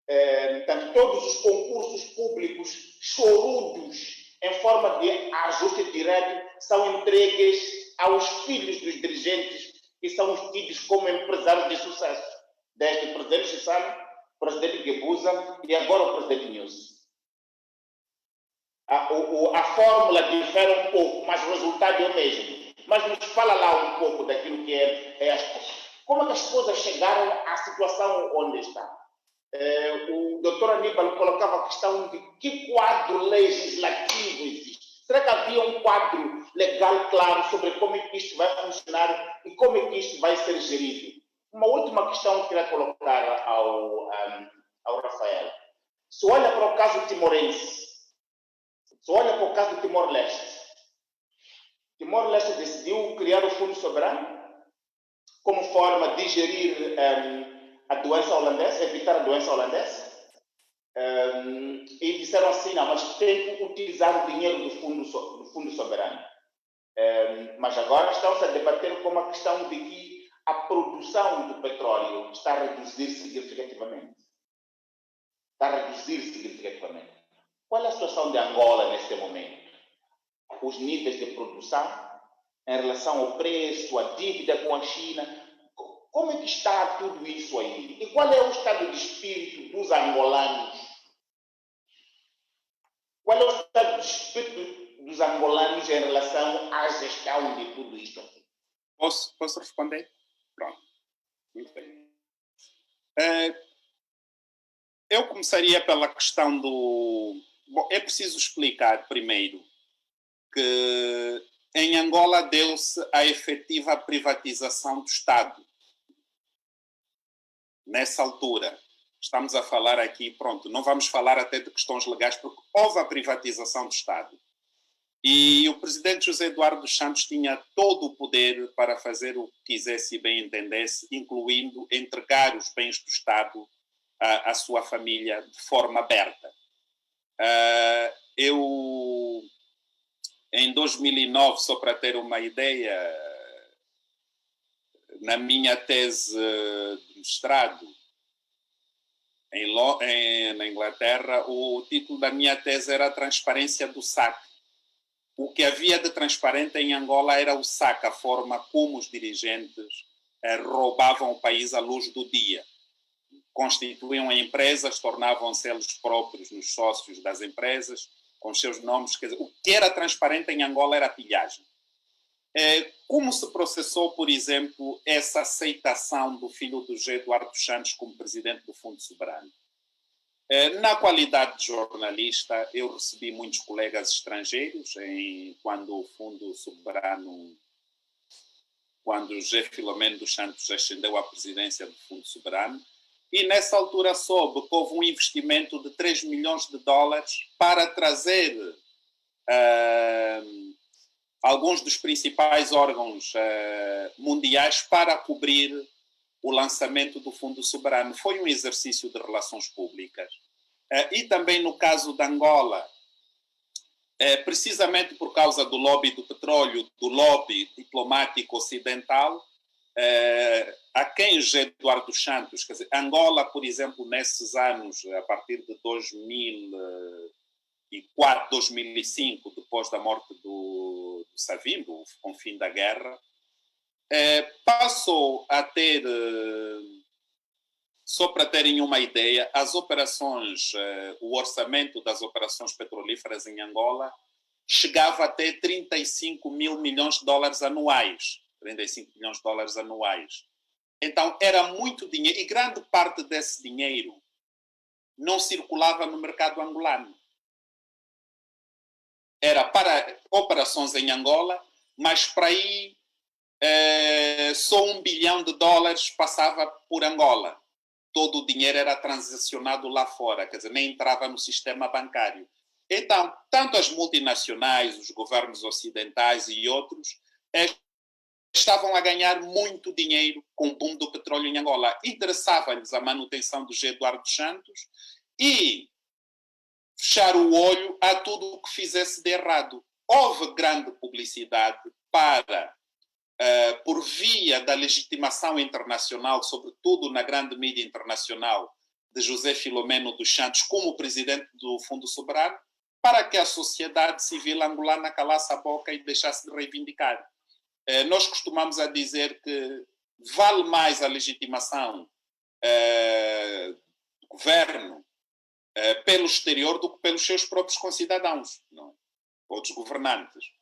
[SPEAKER 1] Portanto, todos os concursos públicos chorudos em forma de ajuste direto são entregues aos filhos dos dirigentes que são tidos como empresários de sucesso. Desde o presidente Chissano, o presidente Guebuza e agora o presidente Nyusi. A fórmula difere um pouco, mas o resultado é o mesmo. Mas nos fala lá um pouco daquilo que é as coisas. Como é que as coisas chegaram à situação onde está? O doutor Aníbal colocava a questão de que quadro legislativo existe. Será que havia um quadro legal claro sobre como é que isto vai funcionar e como é que isto vai ser gerido? Uma última questão que eu queria colocar ao Rafael. Se olha para o caso timorense, se olha para o caso do Timor-Leste, Timor-Leste decidiu criar o Fundo Soberano como forma de gerir a doença holandesa, evitar a doença holandesa, e disseram assim, não, mas tem que utilizar o dinheiro do Fundo Soberano. Mas agora estão-se a debater com a questão de que a produção do petróleo está a reduzir significativamente. Qual é a situação de Angola neste momento? Os níveis de produção em relação ao preço, a dívida com a China, como é que está tudo isso aí? E qual é o estado de espírito dos angolanos? Qual é o estado de espírito dos angolanos em relação à gestão de tudo isto aqui?
[SPEAKER 2] Posso responder? Pronto. Muito bem. Eu começaria pela questão do... Bom, é preciso explicar primeiro que em Angola deu-se a efetiva privatização do Estado. Nessa altura, estamos a falar aqui, pronto, não vamos falar até de questões legais, porque houve a privatização do Estado. E o presidente José Eduardo dos Santos tinha todo o poder para fazer o que quisesse e bem entendesse, incluindo entregar os bens do Estado à sua família de forma aberta. Eu, em 2009, só para ter uma ideia, na minha tese de mestrado na Inglaterra, o título da minha tese era a transparência do SAC. O que havia de transparente em Angola era o SAC, a forma como os dirigentes roubavam o país à luz do dia. Constituíam empresas, tornavam-se eles próprios nos sócios das empresas, com os seus nomes. Quer dizer, o que era transparente em Angola era a pilhagem. Como se processou, por exemplo, essa aceitação do filho do José Eduardo dos Santos como presidente do Fundo Soberano? Na qualidade de jornalista, eu recebi muitos colegas estrangeiros quando o Fundo Soberano, quando José Filomeno dos Santos ascendeu à presidência do Fundo Soberano, e nessa altura soube que houve um investimento de 3 milhões de dólares para trazer alguns dos principais órgãos mundiais para cobrir o lançamento do Fundo Soberano. Foi um exercício de relações públicas. E também no caso de Angola, precisamente por causa do lobby do petróleo, do lobby diplomático ocidental, a quem José Eduardo dos Santos, quer dizer, Angola, por exemplo, nesses anos, a partir de 2004, 2005, depois da morte do Savimbo, com o fim da guerra, passou a ter, só para terem uma ideia, as operações, o orçamento das operações petrolíferas em Angola chegava a ter 35 mil milhões de dólares anuais. 35 milhões de dólares anuais. Então, era muito dinheiro, e grande parte desse dinheiro não circulava no mercado angolano. Era para operações em Angola, mas para aí só $1 bilhão passava por Angola. Todo o dinheiro era transacionado lá fora, quer dizer, nem entrava no sistema bancário. Então, tanto as multinacionais, os governos ocidentais e outros, estavam a ganhar muito dinheiro com o boom do petróleo em Angola. Interessava-lhes a manutenção do José Eduardo dos Santos e fechar o olho a tudo o que fizesse de errado. Houve grande publicidade para, por via da legitimação internacional, sobretudo na grande mídia internacional, de José Filomeno dos Santos como presidente do Fundo Soberano, para que a sociedade civil angolana calasse a boca e deixasse de reivindicar. Nós costumamos a dizer que vale mais a legitimação do governo pelo exterior do que pelos seus próprios concidadãos, não? Ou dos governantes.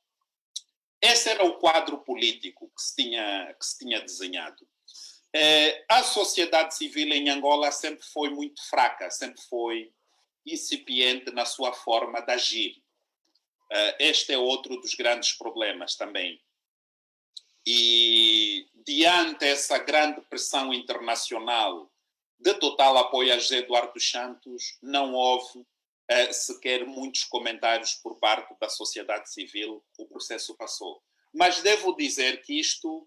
[SPEAKER 2] Esse era o quadro político que se tinha desenhado. A sociedade civil em Angola sempre foi muito fraca, sempre foi incipiente na sua forma de agir. Este é outro dos grandes problemas também. E diante dessa grande pressão internacional de total apoio a José Eduardo dos Santos, não houve sequer muitos comentários por parte da sociedade civil. O processo passou. Mas devo dizer que isto,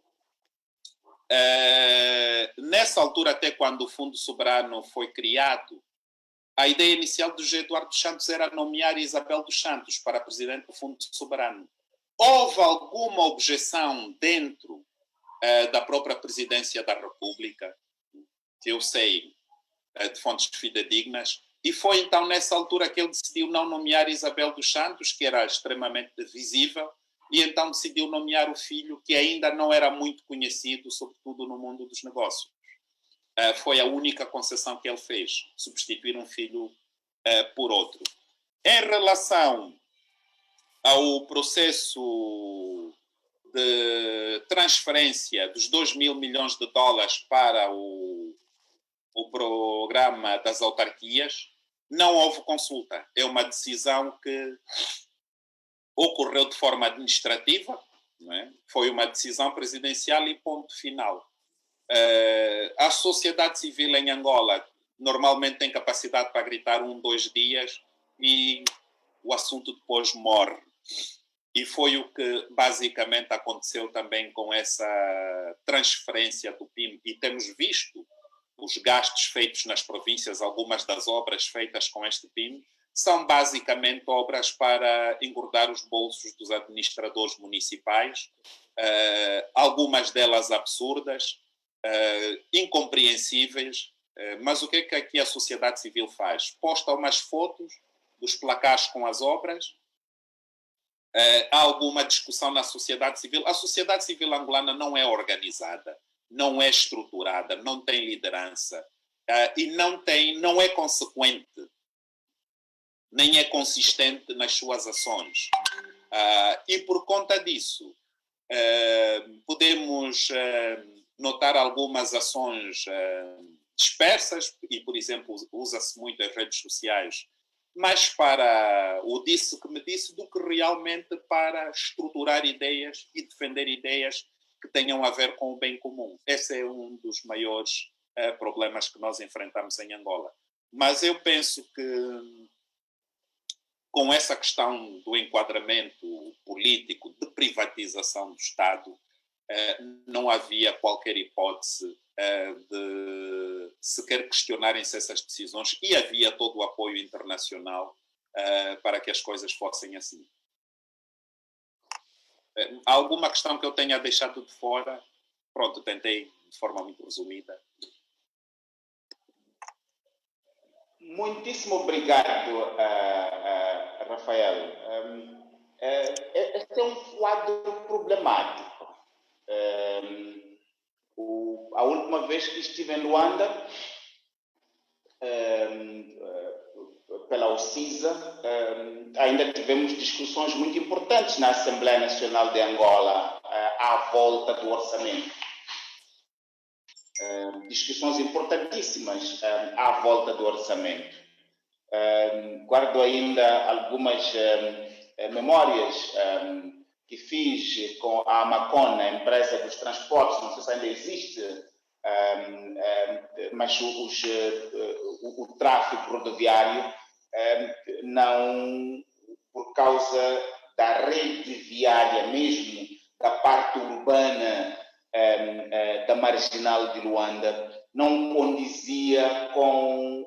[SPEAKER 2] nessa altura, até quando o Fundo Soberano foi criado, a ideia inicial do José Eduardo dos Santos era nomear Isabel dos Santos para presidente do Fundo Soberano. Houve alguma objeção dentro da própria presidência da República, que eu sei de fontes fidedignas, e foi então nessa altura que ele decidiu não nomear Isabel dos Santos, que era extremamente visível, e então decidiu nomear o filho, que ainda não era muito conhecido, sobretudo no mundo dos negócios. Foi a única concessão que ele fez, substituir um filho por outro. Em relação ao processo de transferência dos 2 mil milhões de dólares para o programa das autarquias, não houve consulta. É uma decisão que ocorreu de forma administrativa, não é? Foi uma decisão presidencial e ponto final. A sociedade civil em Angola normalmente tem capacidade para gritar 2 dias e o assunto depois morre. E foi o que basicamente aconteceu também com essa transferência do PIM. E temos visto os gastos feitos nas províncias, algumas das obras feitas com este PIM, são basicamente obras para engordar os bolsos dos administradores municipais, algumas delas absurdas, incompreensíveis, mas o que é que aqui a sociedade civil faz? Posta umas fotos dos placares com as obras, há alguma discussão na sociedade civil. A sociedade civil angolana não é organizada, não é estruturada, não tem liderança e não é consequente, nem é consistente nas suas ações. E por conta disso, podemos notar algumas ações dispersas, e, por exemplo, usa-se muito as redes sociais, mais para o disse que me disse do que realmente para estruturar ideias e defender ideias que tenham a ver com o bem comum. Esse é um dos maiores problemas que nós enfrentamos em Angola. Mas eu penso que com essa questão do enquadramento político de privatização do Estado, não havia qualquer hipótese de sequer questionarem-se essas decisões e havia todo o apoio internacional para que as coisas fossem assim. Alguma questão que eu tenha deixado de fora? Pronto, tentei de forma muito resumida.
[SPEAKER 1] Muitíssimo obrigado, Rafael. Este é um quadro problemático. A última vez que estive em Luanda, pela OCISA, ainda tivemos discussões muito importantes na Assembleia Nacional de Angola à volta do orçamento. Discussões importantíssimas à volta do orçamento. Guardo ainda algumas memórias que fiz com a Amacon, a empresa dos transportes, não sei se ainda existe, mas o tráfego rodoviário não, por causa da rede viária mesmo, da parte urbana da marginal de Luanda, não condizia com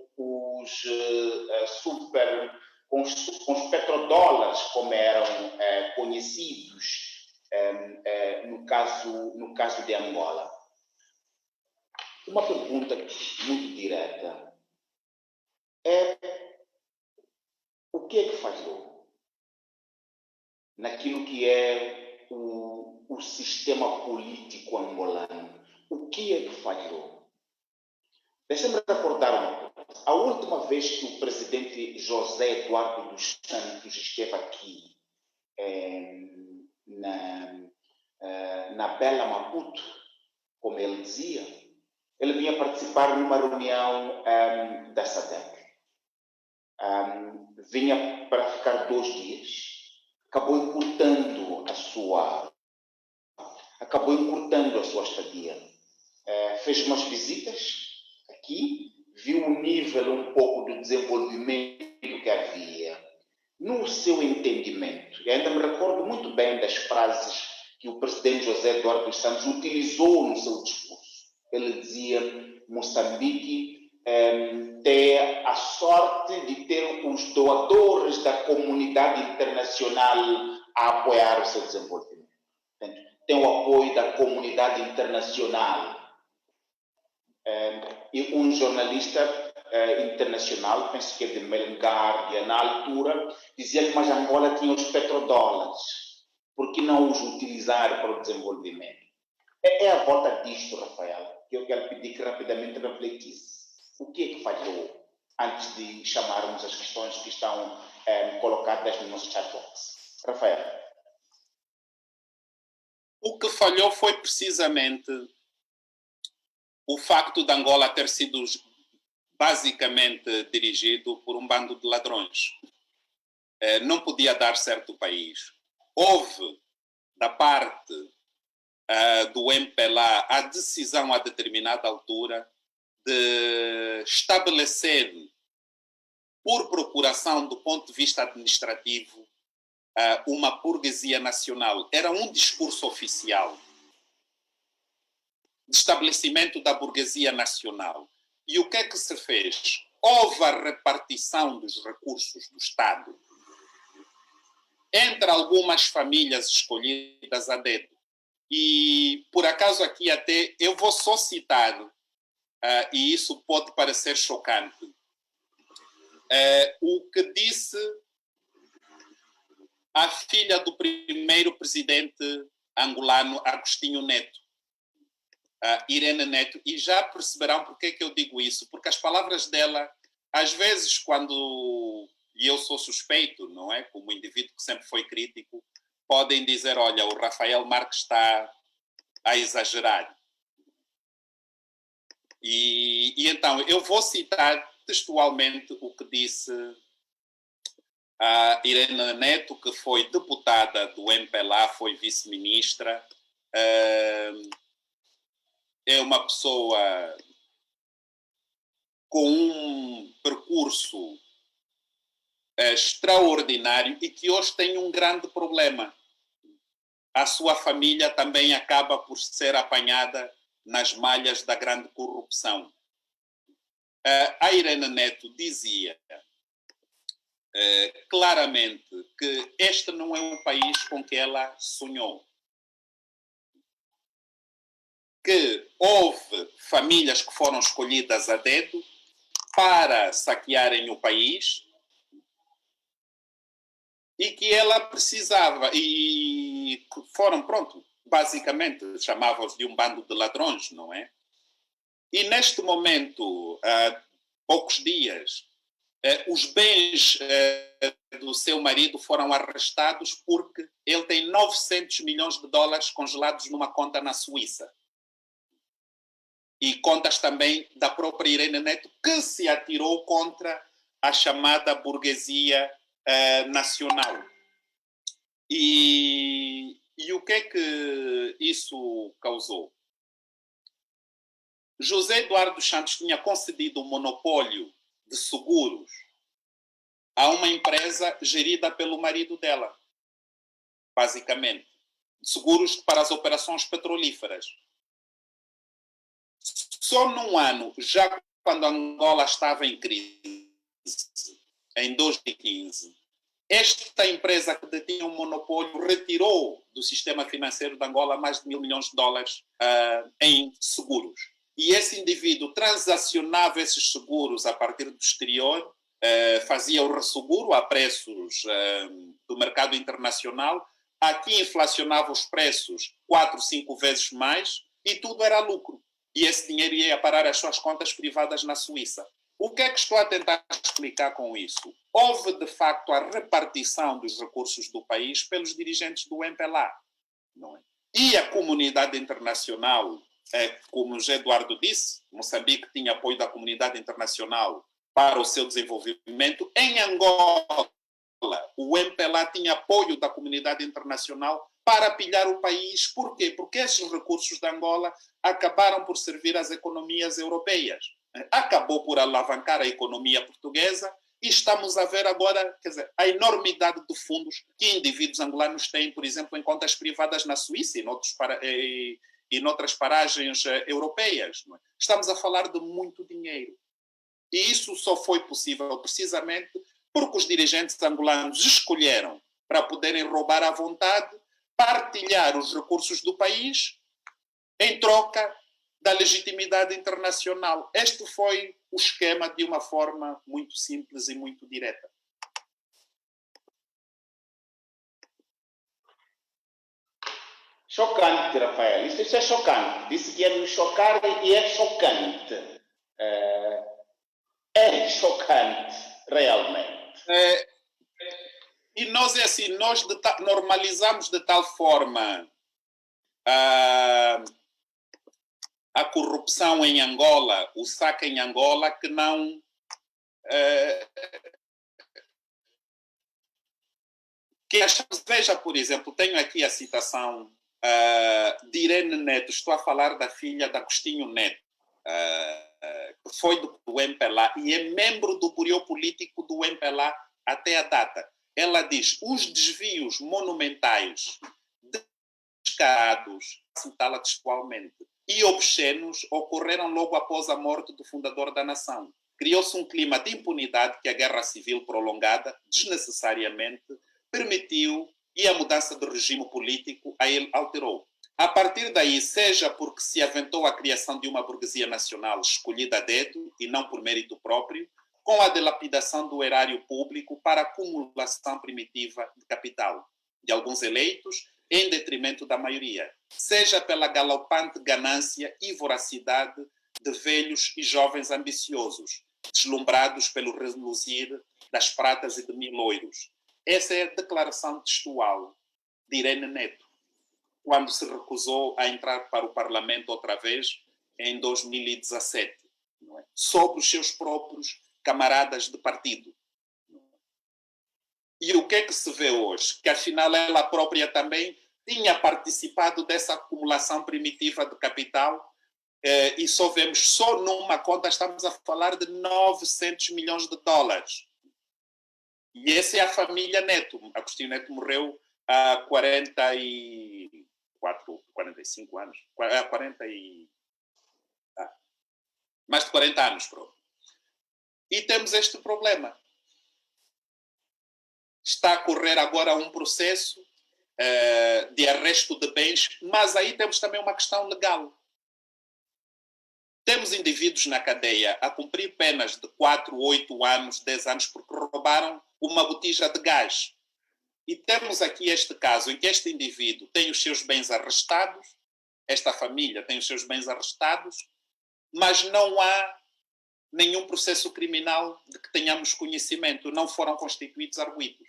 [SPEAKER 1] petrodólares, como eram conhecidos no caso de Angola. Uma pergunta muito direta é: o que é que falhou naquilo que é o sistema político angolano? O que é que falhou? Deixa-me recordar uma coisa. A última vez que o presidente José Eduardo dos Santos esteve aqui na Bela Maputo, como ele dizia, ele vinha participar numa reunião da SADC. Vinha para ficar 2 dias, acabou encurtando a sua estadia. Fez umas visitas aqui, viu o nível um pouco do desenvolvimento que havia. No seu entendimento, e ainda me recordo muito bem das frases que o presidente José Eduardo dos Santos utilizou no seu discurso. Ele dizia: Moçambique tem a sorte de ter os doadores da comunidade internacional a apoiar o seu desenvolvimento. Tem o apoio da comunidade internacional. E um jornalista internacional, penso que é de Mail Guardian, na altura, dizia que mas Angola tinha os petrodólares, por que não os utilizar para o desenvolvimento? É a volta disto, Rafael, que eu quero pedir que rapidamente refletisse. O que é que falhou antes de chamarmos as questões que estão colocadas no nosso chatbox? Rafael.
[SPEAKER 2] O que falhou foi precisamente o facto de Angola ter sido basicamente dirigido por um bando de ladrões. Não podia dar certo o país. Houve, da parte do MPLA, a decisão a determinada altura de estabelecer, por procuração do ponto de vista administrativo, uma burguesia nacional. Era um discurso oficial de estabelecimento da burguesia nacional. E o que é que se fez? Houve a repartição dos recursos do Estado entre algumas famílias escolhidas a dedo. E, por acaso, aqui até eu vou só citar, e isso pode parecer chocante, o que disse a filha do primeiro presidente angolano, Agostinho Neto, Irene Neto, e já perceberão porque é que eu digo isso, porque as palavras dela, às vezes, e eu sou suspeito, não é? Como indivíduo que sempre foi crítico, podem dizer: olha, o Rafael Marques está a exagerar. E então, eu vou citar textualmente o que disse a Irene Neto, que foi deputada do MPLA, foi vice-ministra, é uma pessoa com um percurso extraordinário e que hoje tem um grande problema. A sua família também acaba por ser apanhada nas malhas da grande corrupção. A Irene Neto dizia claramente que este não é um país com que ela sonhou. Que houve famílias que foram escolhidas a dedo para saquearem o país e que ela precisava, e foram, pronto, basicamente chamavam-os de um bando de ladrões, não é? E neste momento, há poucos dias, os bens do seu marido foram arrestados porque ele tem 900 milhões de dólares congelados numa conta na Suíça. E contas também da própria Irene Neto, que se atirou contra a chamada burguesia nacional. E o que é que isso causou? José Eduardo dos Santos tinha concedido o monopólio de seguros a uma empresa gerida pelo marido dela, basicamente. Seguros para as operações petrolíferas. Só num ano, já quando Angola estava em crise, em 2015, esta empresa que detinha um monopólio retirou do sistema financeiro de Angola mais de $1.000 milhões em seguros. E esse indivíduo transacionava esses seguros a partir do exterior, fazia o resseguro a preços do mercado internacional, aqui inflacionava os preços 4, 5 vezes mais e tudo era lucro. E esse dinheiro ia parar às suas contas privadas na Suíça. O que é que estou a tentar explicar com isso? Houve, de facto, a repartição dos recursos do país pelos dirigentes do MPLA. Não é? E a comunidade internacional, como o José Eduardo disse, Moçambique tinha apoio da comunidade internacional para o seu desenvolvimento. Em Angola, o MPLA tinha apoio da comunidade internacional para pilhar o país. Por quê? Porque esses recursos da Angola acabaram por servir às economias europeias. Acabou por alavancar a economia portuguesa e estamos a ver agora, quer dizer, a enormidade de fundos que indivíduos angolanos têm, por exemplo, em contas privadas na Suíça e noutras paragens europeias. Não é? Estamos a falar de muito dinheiro. E isso só foi possível precisamente porque os dirigentes angolanos escolheram, para poderem roubar à vontade, partilhar os recursos do país em troca da legitimidade internacional. Este foi o esquema de uma forma muito simples e muito direta.
[SPEAKER 1] Chocante, Rafael. Isso é chocante. Disse que ia me chocar e é chocante. É chocante, realmente.
[SPEAKER 2] E nós, é assim, nós normalizamos de tal forma a corrupção em Angola, o saque em Angola, que não... Veja, por exemplo, tenho aqui a citação de Irene Neto, estou a falar da filha de Agostinho Neto, que foi do MPLA e é membro do bureau político do MPLA até a data. Ela diz, os desvios monumentais, descarados, citá-la textualmente, e obscenos ocorreram logo após a morte do fundador da nação. Criou-se um clima de impunidade que a guerra civil prolongada, desnecessariamente, permitiu e a mudança do regime político a ele alterou. A partir daí, seja porque se aventou a criação de uma burguesia nacional escolhida a dedo e não por mérito próprio, com a dilapidação do erário público para a acumulação primitiva de capital de alguns eleitos em detrimento da maioria, seja pela galopante ganância e voracidade de velhos e jovens ambiciosos, deslumbrados pelo reluzir das pratas e de mil loiros. Essa é a declaração textual de Irene Neto, quando se recusou a entrar para o Parlamento outra vez em 2017, não é? Sobre os seus próprios camaradas de partido. E o que é que se vê hoje? Que afinal ela própria também tinha participado dessa acumulação primitiva de capital e só vemos, só numa conta estamos a falar de $900 milhões. E essa é a família Neto. Agostinho Neto morreu há 45 anos. Mais de 40 anos, pronto. E temos este problema. Está a correr agora um processo de arresto de bens, mas aí temos também uma questão legal. Temos indivíduos na cadeia a cumprir penas de 4, 8 anos, 10 anos, porque roubaram uma botija de gás. E temos aqui este caso em que este indivíduo tem os seus bens arrestados, esta família tem os seus bens arrestados, mas não há nenhum processo criminal de que tenhamos conhecimento, não foram constituídos arguidos.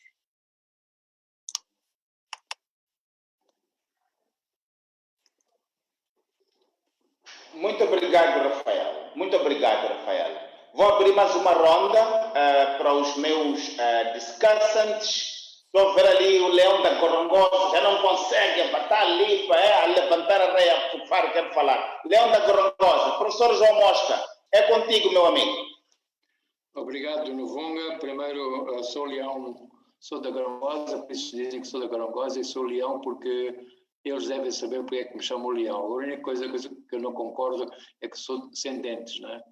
[SPEAKER 1] Muito obrigado, Rafael. Muito obrigado, Rafael. Vou abrir mais uma ronda para os meus discussantes. Estou a ver ali o Leão da Gorongosa, já não consegue, está ali a levantar a reia, a fufar, quer falar. Leão da Gorongosa, professor João Mosca, é contigo, meu amigo.
[SPEAKER 5] Obrigado, Novunga. Primeiro, sou Leão, sou da Gorongosa, por isso dizem que sou da Gorongosa e sou Leão porque eles devem saber porque é que me chamam Leão. A única coisa que eu não concordo é que sou sem dentes, não é?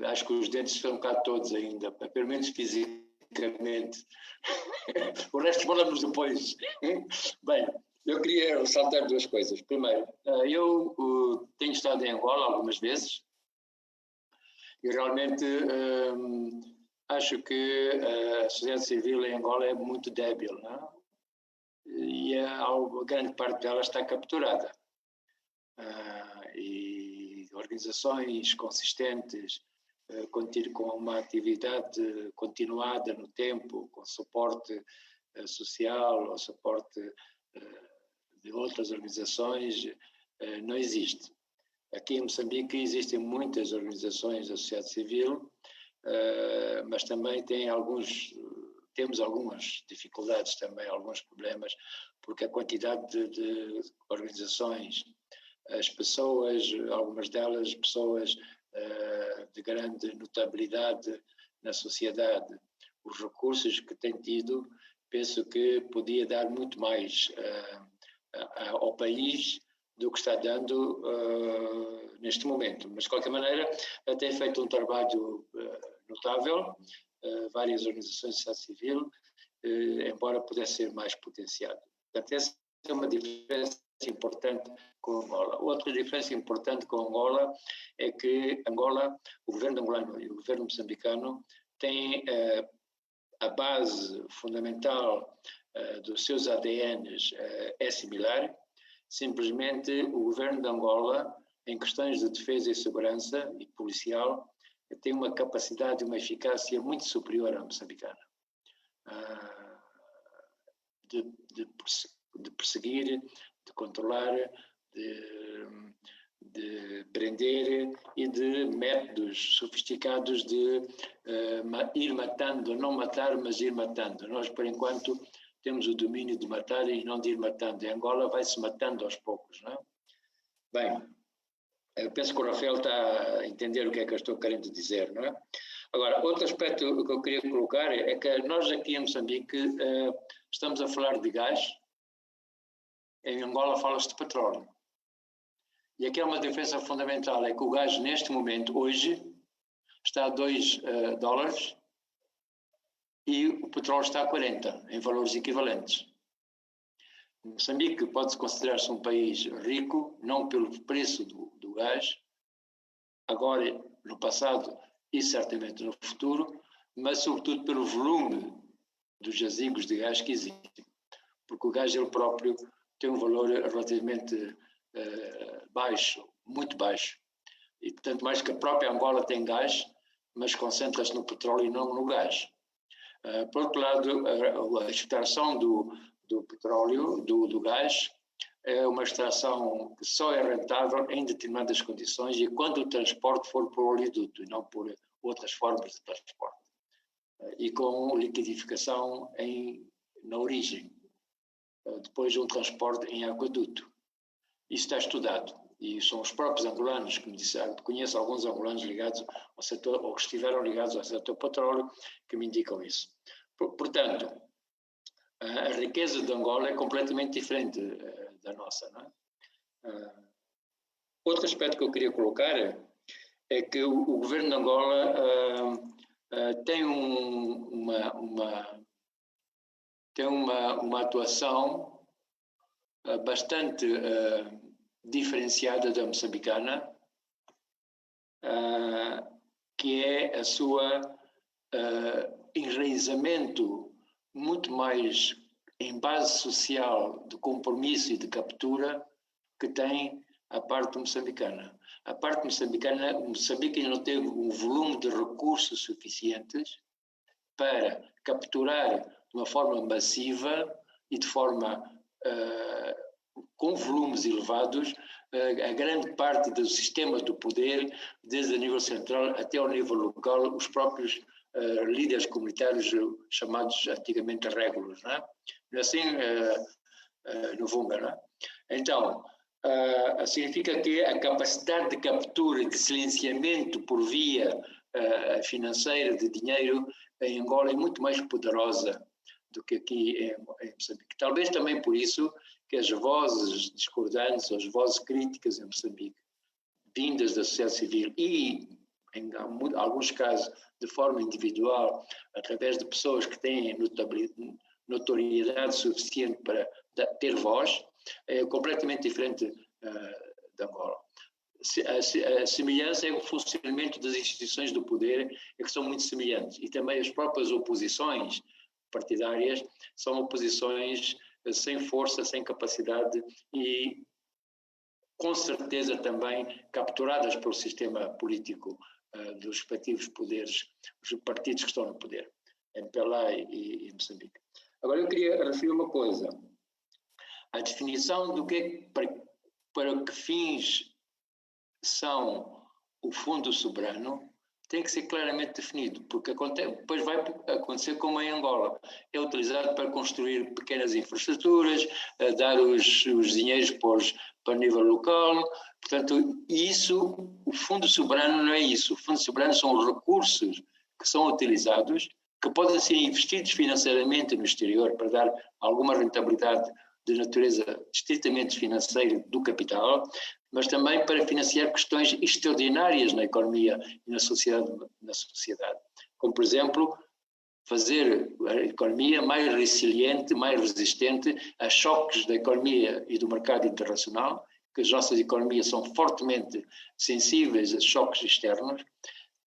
[SPEAKER 5] Acho que os dentes estão cá todos ainda, pelo menos fisicamente. politicamente. O resto falamos depois. Bem, eu queria ressaltar duas coisas. Primeiro, eu tenho estado em Angola algumas vezes e realmente acho que a sociedade civil em Angola é muito débil, não é? E a grande parte dela está capturada. E organizações consistentes, com uma atividade continuada no tempo, com suporte social ou suporte de outras organizações, não existe. Aqui em Moçambique existem muitas organizações da sociedade civil, mas também temos algumas dificuldades também, alguns problemas, porque a quantidade de organizações, as pessoas, algumas delas pessoas de grande notabilidade na sociedade, os recursos que têm tido, penso que podia dar muito mais ao país do que está dando neste momento. Mas, de qualquer maneira, tem feito um trabalho notável, várias organizações de sociedade civil, embora pudesse ser mais potenciado. Portanto, essa é uma diferença importante com Angola. Outra diferença importante com Angola é que Angola, o governo angolano e o governo moçambicano têm a base fundamental dos seus ADNs é similar. Simplesmente o governo de Angola, em questões de defesa e segurança e policial, tem uma capacidade e uma eficácia muito superior à moçambicana. De perseguir, de controlar, de prender e de métodos sofisticados de ir matando, não matar, mas ir matando. Nós, por enquanto, temos o domínio de matar e não de ir matando. Em Angola vai-se matando aos poucos, não é? Bem, eu penso que o Rafael está a entender o que é que eu estou querendo dizer, não é? Agora, outro aspecto que eu queria colocar é que nós aqui em Moçambique estamos a falar de gás, em Angola fala-se de petróleo. E aqui há uma diferença fundamental, é que o gás neste momento, hoje, está a $2 e o petróleo está a 40, em valores equivalentes. Moçambique pode-se considerar-se um país rico, não pelo preço do gás, agora, no passado e certamente no futuro, mas sobretudo pelo volume dos jazigos de gás que existem. Porque o gás ele próprio tem um valor relativamente baixo, muito baixo. E tanto mais que a própria Angola tem gás, mas concentra-se no petróleo e não no gás. Por outro lado, a extração do petróleo, do gás, é uma extração que só é rentável em determinadas condições e quando o transporte for por oleoduto e não por outras formas de transporte. E com liquidificação na origem. Depois um transporte em aqueduto. Isso está estudado. E são os próprios angolanos que me disseram, conheço alguns angolanos ligados ao setor, ou que estiveram ligados ao setor petróleo, que me indicam isso. Portanto, a riqueza de Angola é completamente diferente da nossa, não é? Outro aspecto que eu queria colocar é que o governo de Angola tem uma atuação bastante diferenciada da moçambicana, que é a sua enraizamento muito mais em base social de compromisso e de captura que tem a parte moçambicana. A parte moçambicana, Moçambique não teve um volume de recursos suficientes para capturar de uma forma massiva e de forma com volumes elevados a grande parte do sistema do poder, desde o nível central até ao nível local, os próprios líderes comunitários chamados antigamente régulos, não é? Assim, no Vunga, não é? Então, significa que a capacidade de captura e de silenciamento por via financeira de dinheiro em Angola é muito mais poderosa do que aqui em Moçambique. Talvez também por isso que as vozes discordantes, as vozes críticas em Moçambique, vindas da sociedade civil e em alguns casos de forma individual, através de pessoas que têm notoriedade suficiente para ter voz, é completamente diferente da Angola. A semelhança é o funcionamento das instituições do poder, que são muito semelhantes, e também as próprias oposições partidárias são oposições sem força, sem capacidade e com certeza também capturadas pelo sistema político dos respectivos poderes, os partidos que estão no poder, MPLA e Moçambique. Agora eu queria referir uma coisa, a definição do que para que fins são o Fundo Soberano tem que ser claramente definido, porque depois vai acontecer como em Angola. É utilizado para construir pequenas infraestruturas, dar os dinheiros para o nível local. Portanto, o Fundo Soberano não é isso. O Fundo Soberano são os recursos que são utilizados, que podem ser investidos financeiramente no exterior para dar alguma rentabilidade de natureza estritamente financeira do capital, mas também para financiar questões extraordinárias na economia e na sociedade. Como, por exemplo, fazer a economia mais resiliente, mais resistente a choques da economia e do mercado internacional, que as nossas economias são fortemente sensíveis a choques externos,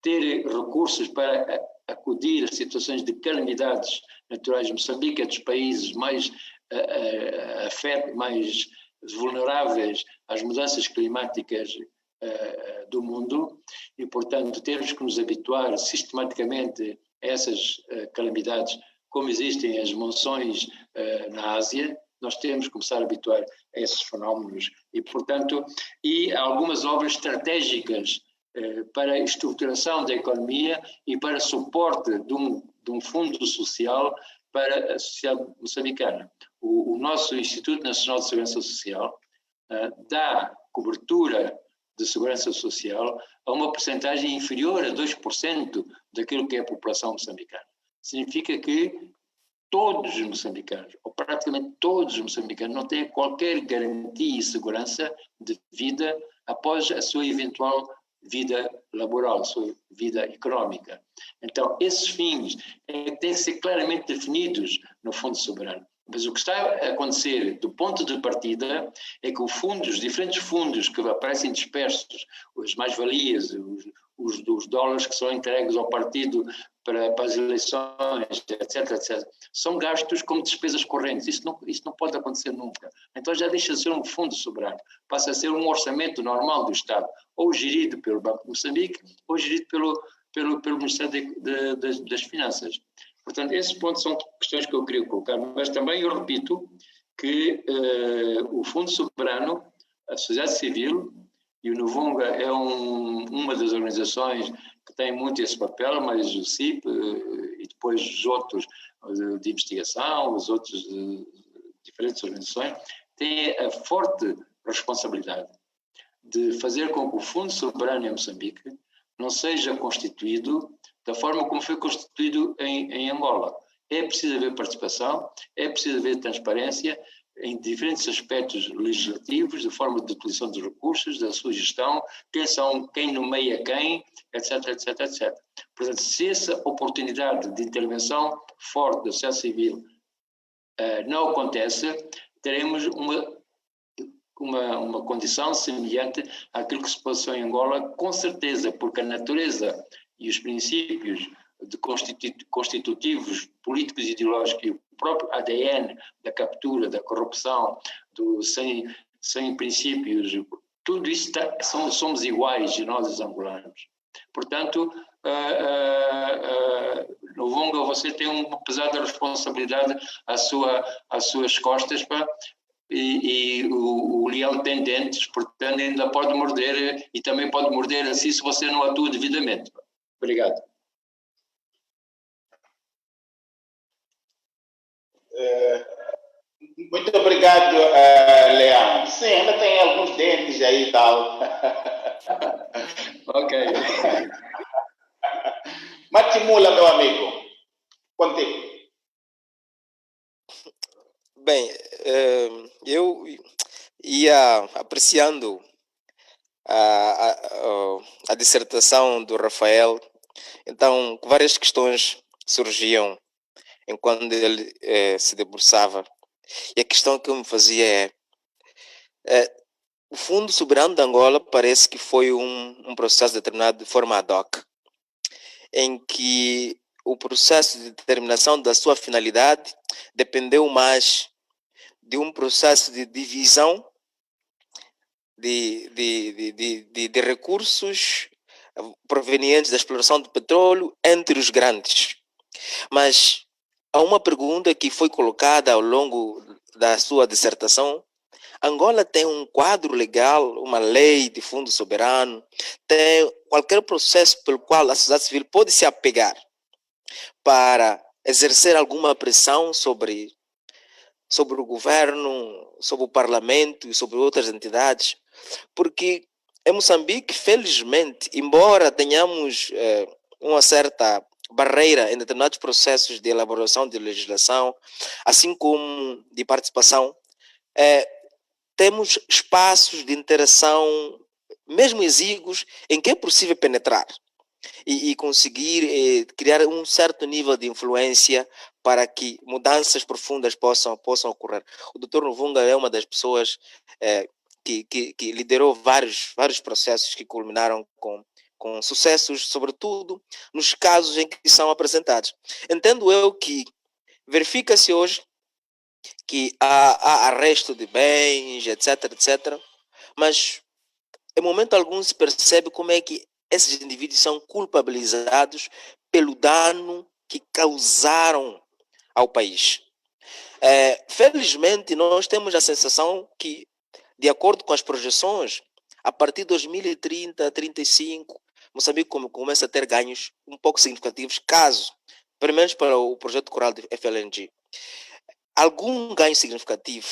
[SPEAKER 5] ter recursos para acudir a situações de calamidades naturais. Moçambique é dos países mais mais vulneráveis às mudanças climáticas do mundo e, portanto, temos que nos habituar sistematicamente a essas calamidades, como existem as monções na Ásia. Nós temos que começar a habituar a esses fenómenos e, portanto, algumas obras estratégicas para a estruturação da economia e para suporte de um fundo social para a sociedade moçambicana. O nosso Instituto Nacional de Segurança Social dá cobertura de segurança social a uma percentagem inferior a 2% daquilo que é a população moçambicana. Significa que todos os moçambicanos, ou praticamente todos os moçambicanos, não têm qualquer garantia e segurança de vida após a sua eventual vida laboral, a sua vida económica. Então, esses fins têm que ser claramente definidos no Fundo Soberano. Mas o que está a acontecer do ponto de partida é que os diferentes fundos que aparecem dispersos, as mais-valias, os dólares que são entregues ao partido para as eleições, etc., são gastos como despesas correntes. Isso não pode acontecer nunca. Então já deixa de ser um fundo soberano, passa a ser um orçamento normal do Estado, ou gerido pelo Banco de Moçambique, ou gerido pelo Ministério das Finanças. Portanto, esses pontos são questões que eu queria colocar, mas também eu repito que o Fundo Soberano, a sociedade civil, e o Novunga é uma das organizações que tem muito esse papel, mas o CIP e depois os outros de investigação, os outros de diferentes organizações, têm a forte responsabilidade de fazer com que o Fundo Soberano em Moçambique não seja constituído da forma como foi constituído em Angola. É preciso haver participação, é preciso haver transparência em diferentes aspectos legislativos, de forma de utilização dos recursos, da sua gestão, quem nomeia quem, etc. Portanto, se essa oportunidade de intervenção forte da sociedade civil não acontece, teremos uma condição semelhante àquilo que se passou em Angola, com certeza, porque a natureza e os princípios constitutivos, políticos e ideológicos e o próprio ADN da captura, da corrupção, sem princípios, tudo isso somos iguais, nós os angolanos. Portanto, no Vonga você tem uma pesada responsabilidade às suas costas, e o leão tem dentes, portanto ainda pode morder, e também pode morder assim se você não atua devidamente. Obrigado.
[SPEAKER 1] Muito obrigado, Leão. Sim, ainda tem alguns dentes aí e tal.
[SPEAKER 5] Ok.
[SPEAKER 1] Matimula, meu amigo, contigo.
[SPEAKER 3] Bem, eu ia apreciando a dissertação do Rafael, então várias questões surgiam enquanto ele se debruçava. E a questão que eu me fazia é o Fundo Soberano de Angola parece que foi um processo determinado de forma ad hoc, em que o processo de determinação da sua finalidade dependeu mais de um processo de divisão de recursos provenientes da exploração do petróleo entre os grandes. Mas há uma pergunta que foi colocada ao longo da sua dissertação. Angola tem um quadro legal, uma lei de fundo soberano, tem qualquer processo pelo qual a sociedade civil pode se apegar para exercer alguma pressão sobre o governo, sobre o parlamento e sobre outras entidades, porque em Moçambique, felizmente, embora tenhamos uma certa barreira em determinados processos de elaboração de legislação, assim como de participação, temos espaços de interação, mesmo exíguos, em que é possível penetrar e conseguir criar um certo nível de influência para que mudanças profundas possam ocorrer. O Dr. Nuvunga é uma das pessoas que liderou vários processos que culminaram com sucessos, sobretudo nos casos em que são apresentados. Entendo eu que verifica-se hoje que há arresto de bens, etc, mas em momento algum se percebe como é que esses indivíduos são culpabilizados pelo dano que causaram ao país. Felizmente, nós temos a sensação que, de acordo com as projeções, a partir de 2030, 35, Moçambique começa a ter ganhos um pouco significativos, caso, pelo menos para o projeto coral de FLNG, algum ganho significativo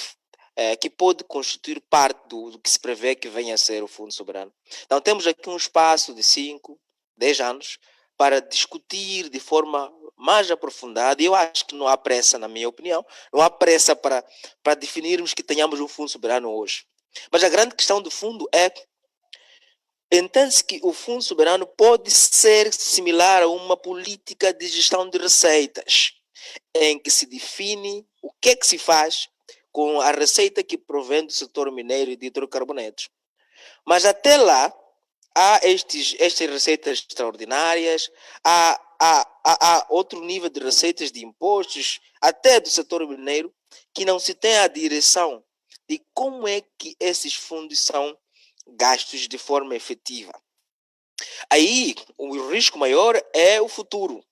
[SPEAKER 3] que pode constituir parte do que se prevê que venha a ser o Fundo Soberano. Então temos aqui um espaço de 5, 10 anos para discutir de forma mais aprofundada, e eu acho que não há pressa, na minha opinião, não há pressa para definirmos que tenhamos um Fundo Soberano hoje. Mas a grande questão do fundo entende-se que o Fundo Soberano pode ser similar a uma política de gestão de receitas, em que se define o que é que se faz com a receita que provém do setor mineiro e de hidrocarbonetos. Mas até lá, há estas receitas extraordinárias, há outro nível de receitas de impostos, até do setor mineiro, que não se tem a direção de como é que esses fundos são gastos de forma efetiva. Aí, o risco maior é o futuro,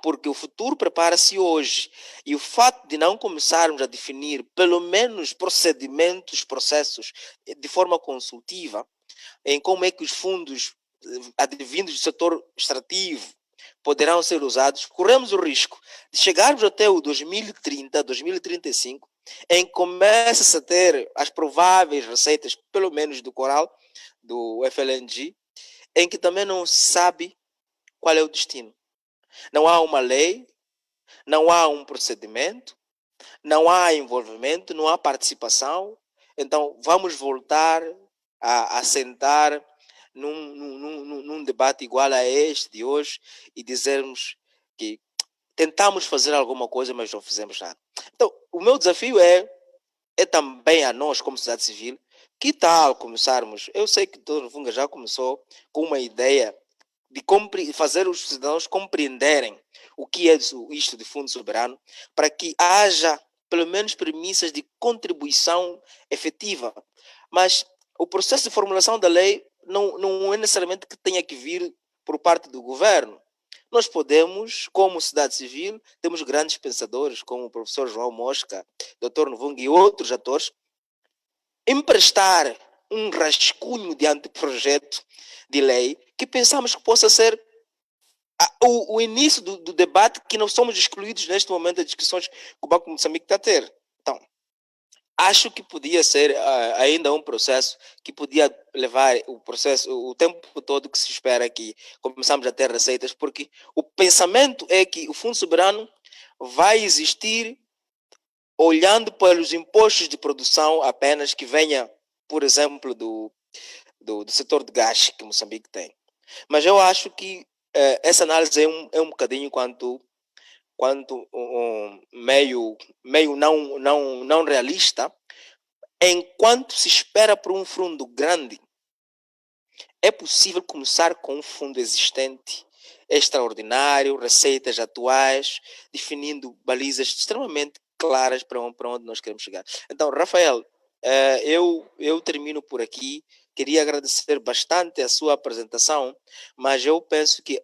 [SPEAKER 3] porque o futuro prepara-se hoje, e o fato de não começarmos a definir pelo menos processos de forma consultiva, em como é que os fundos advindos do setor extrativo poderão ser usados, corremos o risco de chegarmos até o 2030, 2035, em que começa a ter as prováveis receitas, pelo menos do coral, do FLNG, em que também não se sabe qual é o destino. Não há uma lei, não há um procedimento, não há envolvimento, não há participação. Então vamos voltar a sentar num debate igual a este de hoje e dizermos que tentamos fazer alguma coisa, mas não fizemos nada. Então, o meu desafio é também a nós, como sociedade civil, que tal começarmos? Eu sei que o Dr. Nuvunga já começou com uma ideia de fazer os cidadãos compreenderem o que é isto de fundo soberano, para que haja pelo menos premissas de contribuição efetiva. Mas o processo de formulação da lei não é necessariamente que tenha que vir por parte do governo. Nós podemos, como sociedade civil, temos grandes pensadores, como o professor João Mosca, Dr. Nuvunga e outros atores, emprestar um rascunho de anteprojeto de lei que pensamos que possa ser o início do debate, que não somos excluídos neste momento das discussões que o Banco de Moçambique está a ter. Então, acho que podia ser ainda um processo que podia levar o tempo todo que se espera que começamos a ter receitas, porque o pensamento é que o Fundo Soberano vai existir olhando para os impostos de produção apenas, que venha, por exemplo, do setor de gás que Moçambique tem. Mas eu acho que essa análise é um bocadinho quanto meio não realista, enquanto se espera por um fundo grande. É possível começar com um fundo existente, extraordinário, receitas atuais, definindo balizas extremamente claras para onde nós queremos chegar. Então, Rafael, eu termino por aqui. Queria agradecer bastante a sua apresentação, mas eu penso que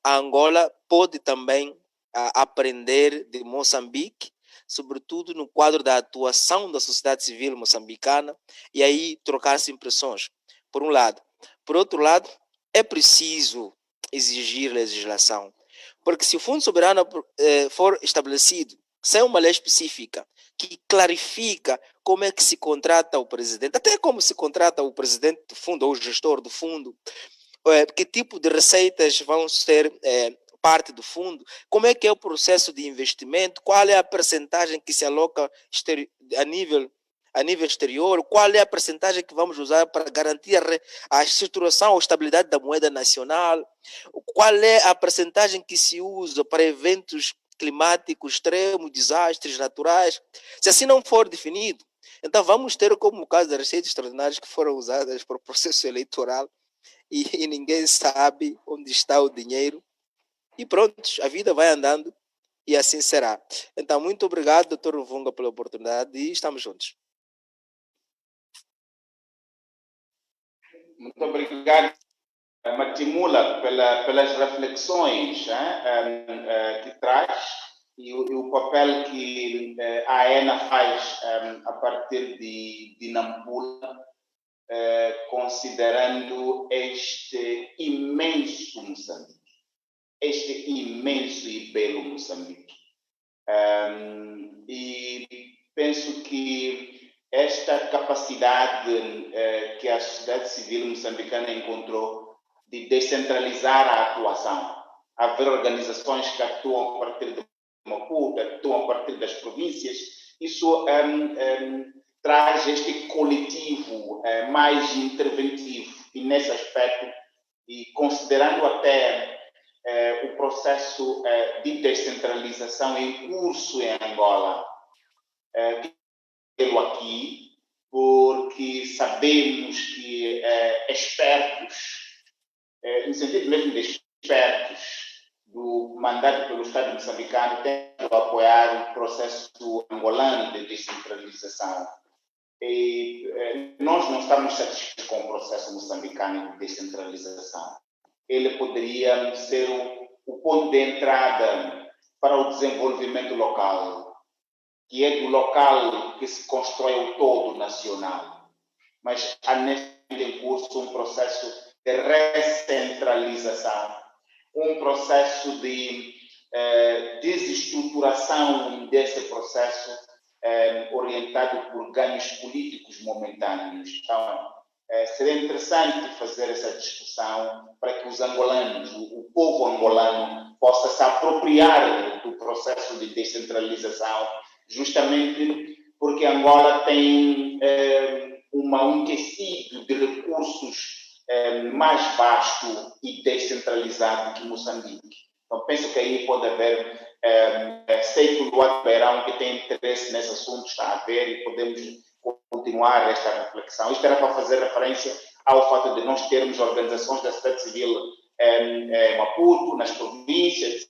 [SPEAKER 3] a Angola pode também aprender de Moçambique, sobretudo no quadro da atuação da sociedade civil moçambicana, e aí trocar-se impressões, por um lado. Por outro lado, é preciso exigir legislação, porque se o Fundo Soberano for estabelecido sem uma lei específica que clarifica como é que se contrata o presidente, até como se contrata o presidente do fundo ou o gestor do fundo, que tipo de receitas vão ser parte do fundo, como é que é o processo de investimento, qual é a percentagem que se aloca a nível exterior, qual é a percentagem que vamos usar para garantir a estruturação ou estabilidade da moeda nacional, qual é a percentagem que se usa para eventos climáticos extremos, desastres naturais. Se assim não for definido, então vamos ter como o caso das receitas extraordinárias que foram usadas para o processo eleitoral e ninguém sabe onde está o dinheiro. E pronto, a vida vai andando e assim será. Então, muito obrigado, Dr. Luvunga, pela oportunidade e estamos juntos.
[SPEAKER 1] Muito obrigado, Matimula, pelas reflexões que traz e o papel que a AENA faz a partir de Nampula, considerando este imenso Moçambique, este imenso e belo Moçambique. E penso que esta capacidade que a sociedade civil moçambicana encontrou de descentralizar a atuação, haver organizações que atuam a partir de Maputo, atuam a partir das províncias, isso traz este coletivo mais interventivo e nesse aspecto, e considerando até o processo de descentralização em curso em Angola, pelo aqui, porque sabemos que expertos, no sentido mesmo de expertos do mandato pelo Estado moçambicano, tentam apoiar o processo angolano de descentralização. E nós não estamos satisfeitos com o processo moçambicano de descentralização. Ele poderia ser o ponto de entrada para o desenvolvimento local, que é do local que se constrói o todo nacional. Mas há neste em curso um processo de recentralização, um processo de desestruturação desse processo orientado por ganhos políticos momentâneos. Então, seria interessante fazer essa discussão para que os angolanos, o povo angolano, possa se apropriar do processo de descentralização, justamente porque Angola tem um tecido de recursos mais vasto e descentralizado que Moçambique. Então, penso que aí pode haver, sei que o Luado Beirão, que tem interesse nesse assunto, está a ver e podemos continuar esta reflexão. Isto era para fazer referência ao fato de nós termos organizações da sociedade civil em Maputo, nas províncias,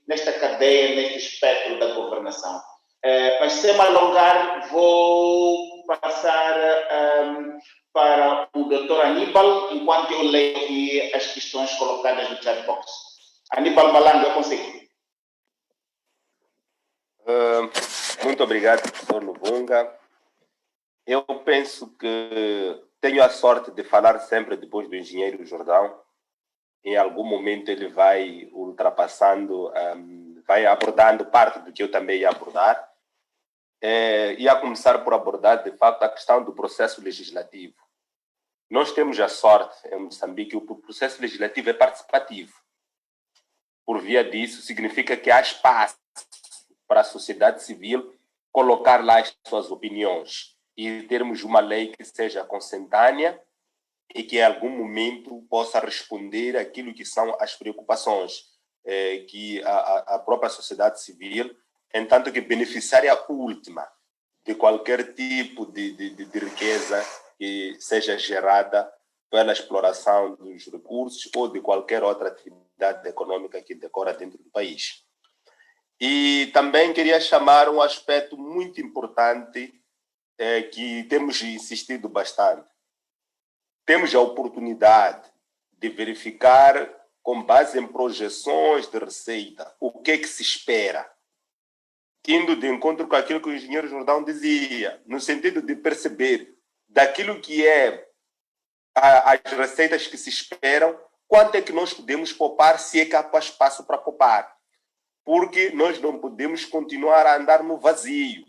[SPEAKER 1] nesta cadeia, neste espectro da governação. Mas sem me alongar, vou passar para o Dr. Aníbal, enquanto eu leio aqui as questões colocadas no chat box. Aníbal Malango, eu consigo.
[SPEAKER 4] Muito obrigado, professor Luvunga. Eu penso que tenho a sorte de falar sempre depois do engenheiro Jordão. Em algum momento ele vai ultrapassando, vai abordando parte do que eu também ia abordar. Ia começar por abordar, de facto, a questão do processo legislativo. Nós temos a sorte, em Moçambique, o processo legislativo é participativo. Por via disso, significa que há espaço para a sociedade civil colocar lá as suas opiniões. e termos uma lei que seja consentânea e que em algum momento possa responder àquilo que são as preocupações que a própria sociedade civil, entanto que beneficiária última de qualquer tipo de riqueza que seja gerada pela exploração dos recursos ou de qualquer outra atividade econômica que decora dentro do país. E também queria chamar um aspecto muito importante que temos insistido bastante. Temos a oportunidade de verificar, com base em projeções de receita, o que é que se espera, indo de encontro com aquilo que o engenheiro Jordão dizia, no sentido de perceber daquilo que é as receitas que se esperam, quanto é que nós podemos poupar, se é que há espaço para poupar. Porque nós não podemos continuar a andar no vazio.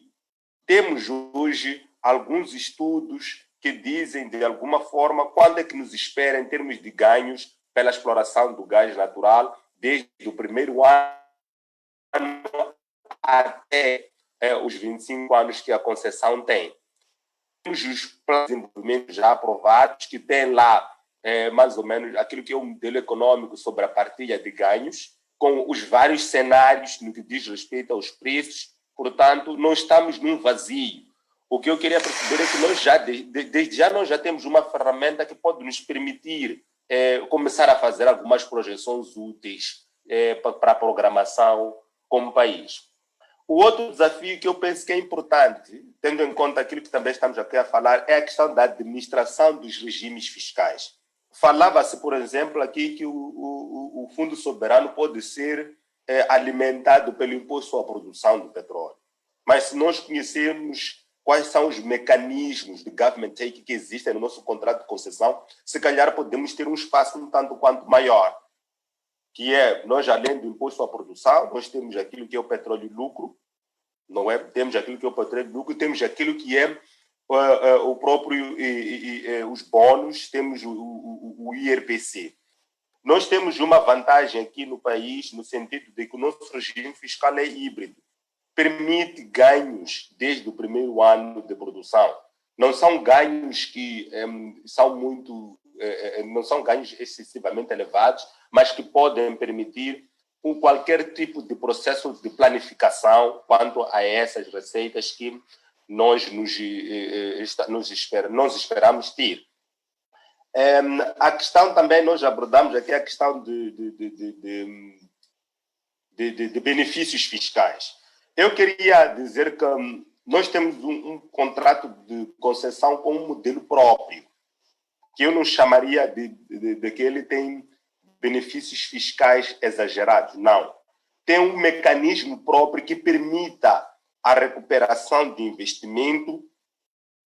[SPEAKER 4] Temos hoje alguns estudos que dizem, de alguma forma, quanto é que nos espera em termos de ganhos pela exploração do gás natural, desde o primeiro ano até os 25 anos que a concessão tem. Temos os planos de desenvolvimento já aprovados, que tem lá mais ou menos aquilo que é o modelo econômico sobre a partilha de ganhos, com os vários cenários no que diz respeito aos preços. Portanto, não estamos num vazio. O que eu queria perceber é que nós já, desde já, nós já temos uma ferramenta que pode nos permitir começar a fazer algumas projeções úteis para a programação como país. O outro desafio que eu penso que é importante, tendo em conta aquilo que também estamos aqui a falar, é a questão da administração dos regimes fiscais. Falava-se, por exemplo, aqui que o Fundo Soberano pode ser alimentado pelo imposto à produção do petróleo. Mas se nós conhecermos quais são os mecanismos de government take que existem no nosso contrato de concessão, se calhar podemos ter um espaço um tanto quanto maior, que é, nós além do imposto à produção, nós temos aquilo que é o petróleo e lucro, não é? Temos aquilo que é o petróleo e lucro, temos aquilo que é o próprio os bônus, temos o IRPC. Nós temos uma vantagem aqui no país, no sentido de que o nosso regime fiscal é híbrido. Permite ganhos desde o primeiro ano de produção. Não são ganhos que são muito, não são ganhos excessivamente elevados, mas que podem permitir qualquer tipo de processo de planificação quanto a essas receitas que nós esperamos ter. A questão também, nós abordamos aqui a questão de benefícios fiscais. Eu queria dizer que nós temos um contrato de concessão com um modelo próprio, que eu não chamaria de que ele tem benefícios fiscais exagerados, não. Tem um mecanismo próprio que permita a recuperação de investimento,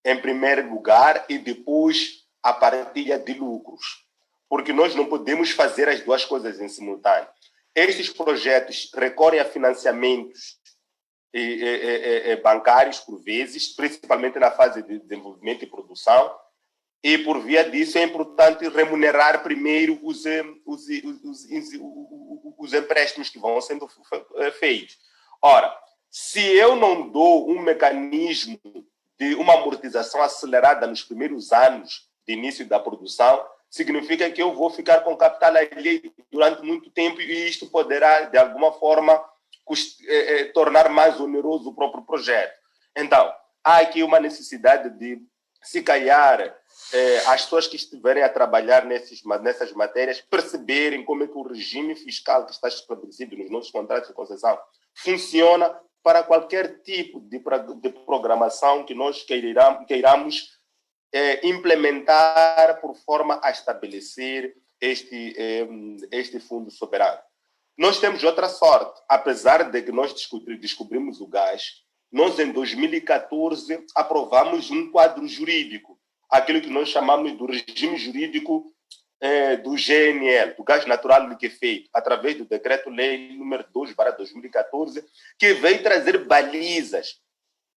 [SPEAKER 4] em primeiro lugar, e depois a partilha de lucros. Porque nós não podemos fazer as duas coisas em simultâneo. Estes projetos recorrem a financiamentos bancários, por vezes, principalmente na fase de desenvolvimento e produção, e por via disso é importante remunerar primeiro os empréstimos que vão sendo feitos. Ora, se eu não dou um mecanismo de uma amortização acelerada nos primeiros anos de início da produção, significa que eu vou ficar com capital ali durante muito tempo e isto poderá, de alguma forma, tornar mais oneroso o próprio projeto. Então, há aqui uma necessidade de, se calhar, as pessoas que estiverem a trabalhar nessas matérias perceberem como é que o regime fiscal que está estabelecido nos nossos contratos de concessão funciona para qualquer tipo de programação que nós queiramos implementar por forma a estabelecer este fundo soberano. Nós temos outra sorte, apesar de que nós descobrimos o gás, nós em 2014 aprovamos um quadro jurídico, aquilo que nós chamamos do regime jurídico do GNL, do gás natural liquefeito, através do decreto-lei número 2/2014, que veio trazer balizas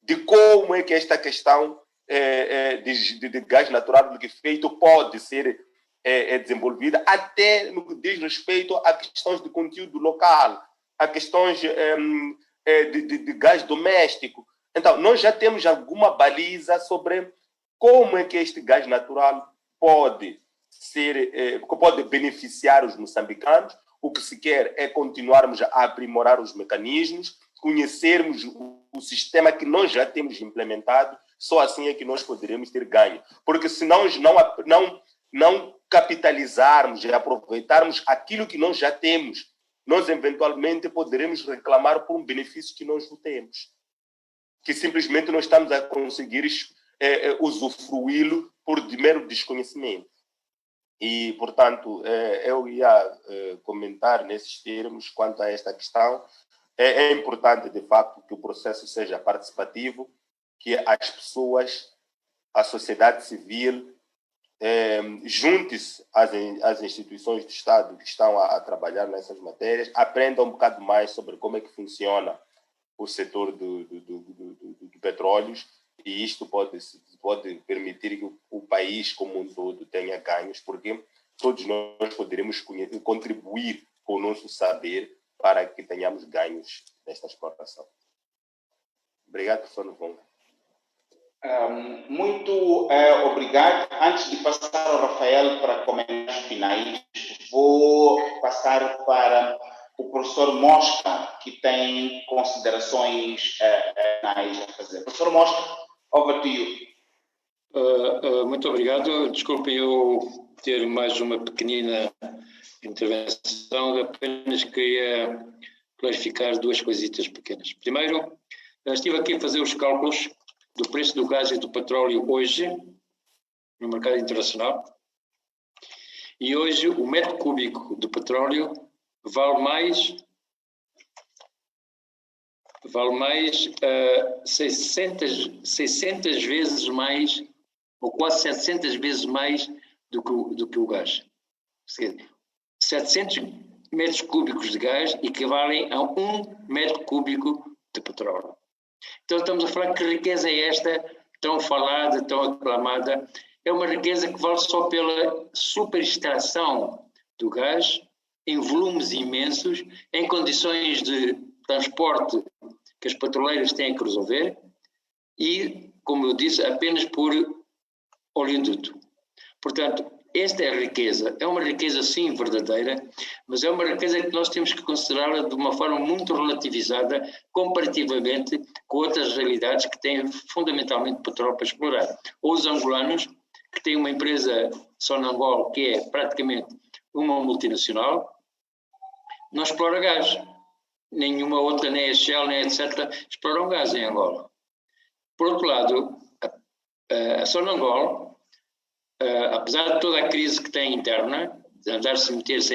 [SPEAKER 4] de como é que esta questão de gás natural liquefeito pode ser desenvolvida, até no que diz respeito a questões de conteúdo local, a questões de gás doméstico. Então, nós já temos alguma baliza sobre como é que este gás natural pode beneficiar os moçambicanos. O que se quer é continuarmos a aprimorar os mecanismos, conhecermos o sistema que nós já temos implementado, só assim é que nós poderemos ter ganho. Porque se nós não capitalizarmos e aproveitarmos aquilo que nós já temos, nós eventualmente poderemos reclamar por um benefício que nós não temos, que simplesmente não estamos a conseguir usufruí-lo por mero desconhecimento. E, portanto, eu ia comentar nesses termos quanto a esta questão. É importante, de facto, que o processo seja participativo, que as pessoas, a sociedade civil, junte-se às instituições do Estado que estão a trabalhar nessas matérias, aprendam um bocado mais sobre como é que funciona o setor do petróleos, e isto pode permitir que o país como um todo tenha ganhos, porque todos nós poderemos contribuir com o nosso saber para que tenhamos ganhos nesta exploração. Obrigado, professor Nvonga.
[SPEAKER 1] Muito obrigado. Antes de passar ao Rafael para comentários finais, vou passar para o professor Mosca, que tem considerações finais a fazer. Professor Mosca, over to you.
[SPEAKER 5] Muito obrigado. Desculpem eu ter mais uma pequenina intervenção, apenas queria clarificar duas coisitas pequenas. Primeiro, estive aqui a fazer os cálculos do preço do gás e do petróleo hoje, no mercado internacional, e hoje o metro cúbico de petróleo vale mais 600 vezes mais, ou quase 700 vezes mais do que o gás. 700 metros cúbicos de gás equivalem a 1 metro cúbico de petróleo. Então estamos a falar que riqueza é esta, tão falada, tão aclamada. É uma riqueza que vale só pela superextração do gás em volumes imensos, em condições de transporte que as petroleiras têm que resolver e, como eu disse, apenas por oleoduto. Portanto, esta é a riqueza. É uma riqueza, sim, verdadeira, mas é uma riqueza que nós temos que considerá-la de uma forma muito relativizada comparativamente com outras realidades que têm fundamentalmente petróleo para explorar. Ou os angolanos, que têm uma empresa Sonangol, que é praticamente uma multinacional, não explora gás. Nenhuma outra, nem a Shell, nem etc., exploram gás em Angola. Por outro lado, a Sonangol, apesar de toda a crise que tem interna, de andar-se a meter-se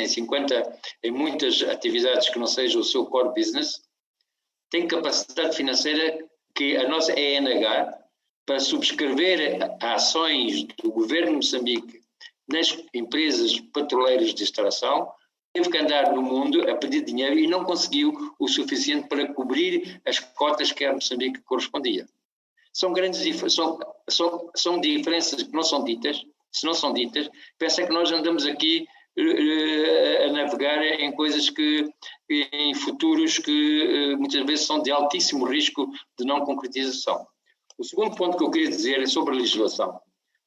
[SPEAKER 5] em muitas atividades que não sejam o seu core business, tem capacidade financeira que a nossa ENH, para subscrever ações do governo de Moçambique nas empresas petroleiras de extração, teve que andar no mundo a pedir dinheiro e não conseguiu o suficiente para cobrir as cotas que a Moçambique correspondia. São grandes são diferenças que não são ditas. Se não são ditas, pensa que nós andamos aqui a navegar em coisas em futuros que muitas vezes são de altíssimo risco de não concretização. O segundo ponto que eu queria dizer é sobre a legislação.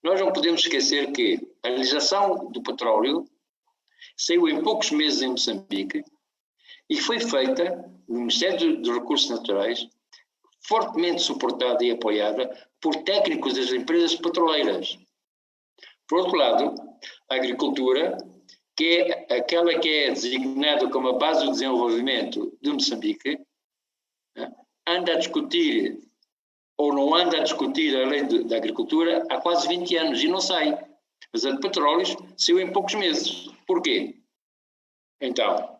[SPEAKER 5] Nós não podemos esquecer que a legislação do petróleo saiu em poucos meses em Moçambique e foi feita no Ministério dos Recursos Naturais, fortemente suportada e apoiada por técnicos das empresas petroleiras. Por outro lado, a agricultura, que é aquela que é designada como a base do desenvolvimento de Moçambique, anda a discutir, ou não anda a discutir a lei da agricultura há quase 20 anos e não sai. Mas a de petróleos saiu em poucos meses. Porquê? Então,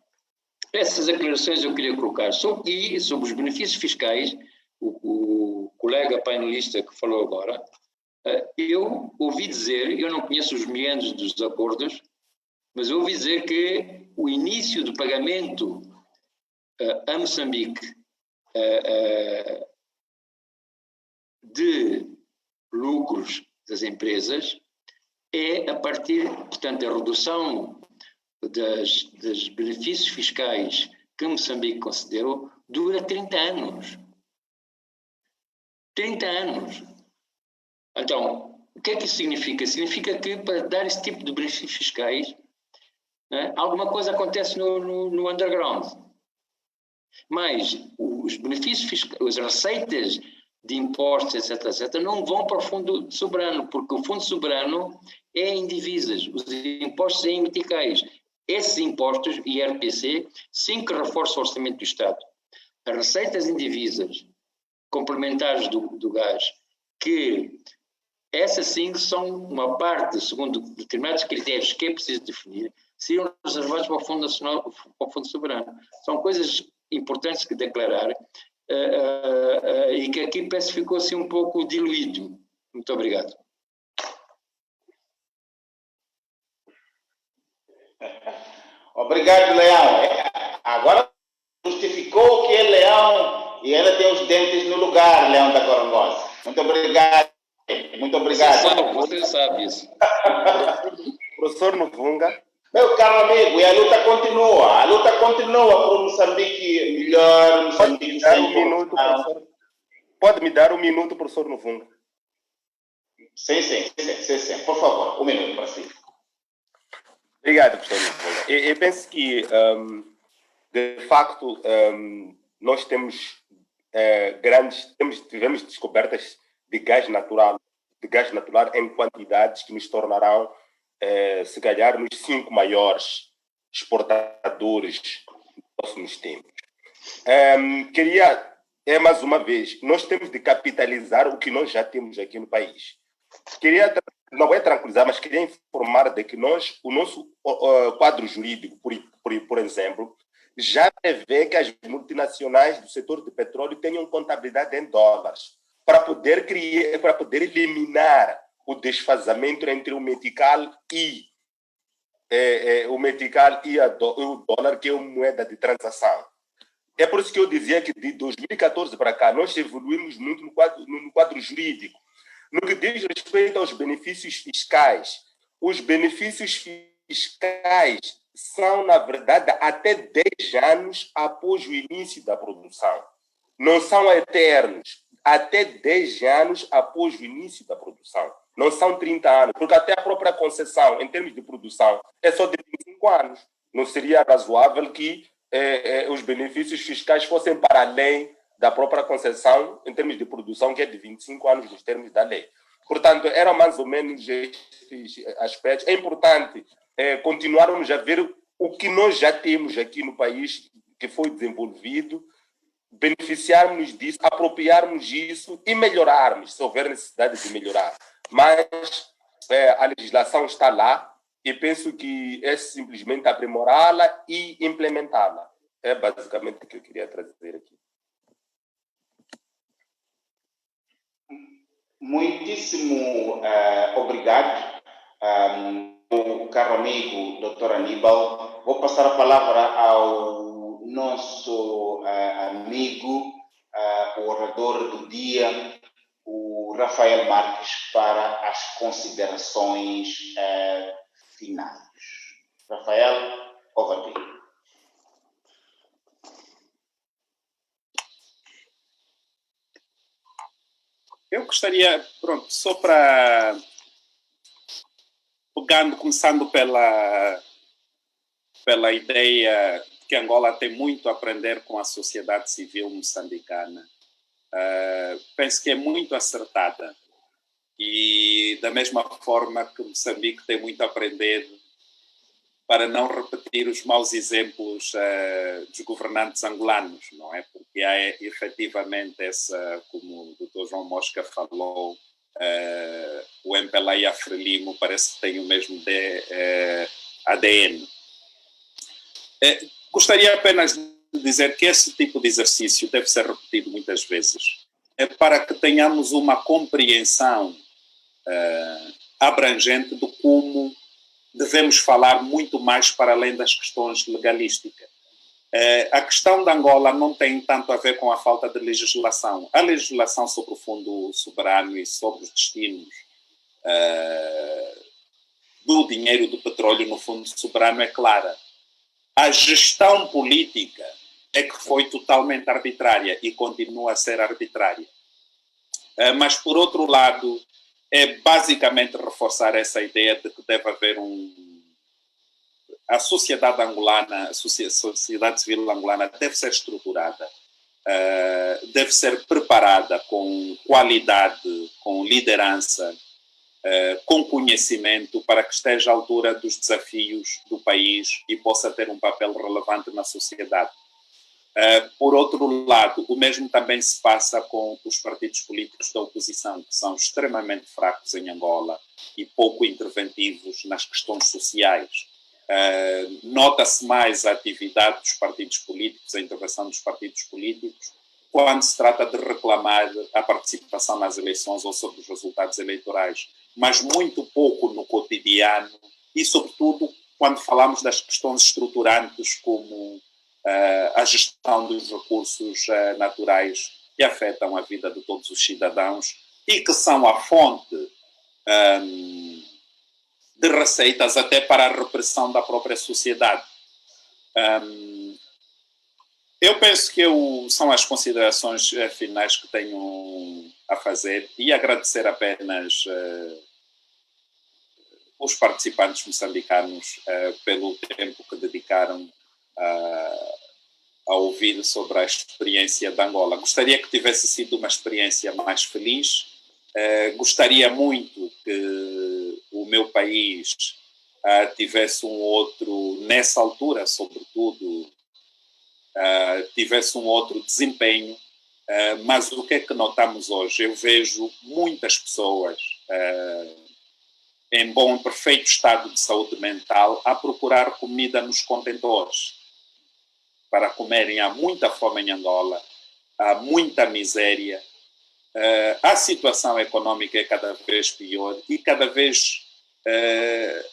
[SPEAKER 5] essas declarações eu queria colocar. Sobre os benefícios fiscais, o colega painelista que falou agora, eu ouvi dizer, eu não conheço os meandros dos acordos, mas eu ouvi dizer que o início do pagamento a Moçambique de lucros das empresas é a partir, portanto, a redução dos benefícios fiscais que Moçambique concedeu dura 30 anos. 30 anos. Então, o que é que isso significa? Significa que para dar esse tipo de benefícios fiscais, né, alguma coisa acontece no underground. Mas os benefícios fiscais, as receitas de impostos, etc., não vão para o fundo soberano, porque o fundo soberano é em divisas, os impostos é em meticais. Esses impostos, IRPC, sim que reforçam o orçamento do Estado. As receitas em divisas complementares do gás, que essas sim são uma parte, segundo determinados critérios que é preciso definir, seriam reservados para o Fundo Nacional, para o Fundo Soberano. São coisas importantes que declarar e que aqui parece que ficou assim um pouco diluído. Muito obrigado.
[SPEAKER 1] Obrigado, Leão. Agora justificou que é Leão e ela tem os dentes no lugar, Leão da Gorongosa. Muito obrigado. Muito obrigado.
[SPEAKER 5] Você sabe isso.
[SPEAKER 4] Professor Novunga.
[SPEAKER 1] Meu caro amigo, e a luta continua. A luta continua por Moçambique melhor, Moçambique sem corrupção.
[SPEAKER 4] Pode me dar um minuto, professor Novunga?
[SPEAKER 1] Sim. Por favor, um minuto para si.
[SPEAKER 4] Obrigado, professor Novunga. Eu penso que, de facto, nós temos tivemos descobertas de gás natural em quantidades que nos tornarão, se calhar, nos 5 maiores exportadores dos próximos tempos. Mais uma vez, nós temos de capitalizar o que nós já temos aqui no país. Não é tranquilizar, mas queria informar de que o nosso quadro jurídico, por exemplo, já prevê que as multinacionais do setor de petróleo tenham contabilidade em dólares, para poder eliminar o desfazamento entre o metical e o dólar, que é uma moeda de transação. É por isso que eu dizia que de 2014 para cá nós evoluímos muito no quadro jurídico. No que diz respeito aos benefícios fiscais, os benefícios fiscais são, na verdade, até 10 anos após o início da produção. Não são eternos, até 10 anos após o início da produção. Não são 30 anos, porque até a própria concessão, em termos de produção, é só de 25 anos. Não seria razoável que os benefícios fiscais fossem para além da própria concessão, em termos de produção, que é de 25 anos nos termos da lei. Portanto, eram mais ou menos estes aspectos. É importante continuarmos a ver o que nós já temos aqui no país, que foi desenvolvido, beneficiarmos disso, apropriarmos disso e melhorarmos, se houver necessidade de melhorar. Mas a legislação está lá e penso que é simplesmente aprimorá-la e implementá-la. É basicamente o que eu queria trazer aqui.
[SPEAKER 1] Muitíssimo obrigado, meu caro amigo Dr. Aníbal. Vou passar a palavra ao nosso amigo, o orador do dia, o Rafael Marques, para as considerações finais. Rafael, over to you.
[SPEAKER 2] Eu gostaria, só para começando pela ideia que Angola tem muito a aprender com a sociedade civil moçambicana. Penso que é muito acertada e da mesma forma que Moçambique tem muito a aprender para não repetir os maus exemplos dos governantes angolanos, não é? Porque há efetivamente essa, como o Dr. João Mosca falou, o MPLA e a Frelimo parece que têm o mesmo ADN. Gostaria apenas de dizer que esse tipo de exercício deve ser repetido muitas vezes, para que tenhamos uma compreensão abrangente de como devemos falar muito mais para além das questões legalísticas. A questão da Angola não tem tanto a ver com a falta de legislação. A legislação sobre o Fundo Soberano e sobre os destinos do dinheiro do petróleo no Fundo Soberano é clara. A gestão política é que foi totalmente arbitrária e continua a ser arbitrária. Mas, por outro lado, é basicamente reforçar essa ideia de que deve haver a sociedade angolana, a sociedade civil angolana deve ser estruturada, deve ser preparada com qualidade, com liderança, com conhecimento para que esteja à altura dos desafios do país e possa ter um papel relevante na sociedade. Por outro lado, o mesmo também se passa com os partidos políticos da oposição, que são extremamente fracos em Angola e pouco interventivos nas questões sociais. Nota-se mais a atividade dos partidos políticos, a intervenção dos partidos políticos, quando se trata de reclamar a participação nas eleições ou sobre os resultados eleitorais, mas muito pouco no cotidiano e, sobretudo, quando falamos das questões estruturantes como a gestão dos recursos naturais que afetam a vida de todos os cidadãos e que são a fonte de receitas até para a repressão da própria sociedade. Eu penso que são as considerações finais que tenho a fazer e agradecer apenas os participantes moçambicanos pelo tempo que dedicaram a ouvir sobre a experiência de Angola. Gostaria que tivesse sido uma experiência mais feliz. Gostaria muito que o meu país tivesse um outro, nessa altura, sobretudo, tivesse um outro desempenho. Mas o que é que notamos hoje? Eu vejo muitas pessoas em perfeito estado de saúde mental a procurar comida nos contentores para comerem. Há muita fome em Angola, há muita miséria, a situação econômica é cada vez pior e cada vez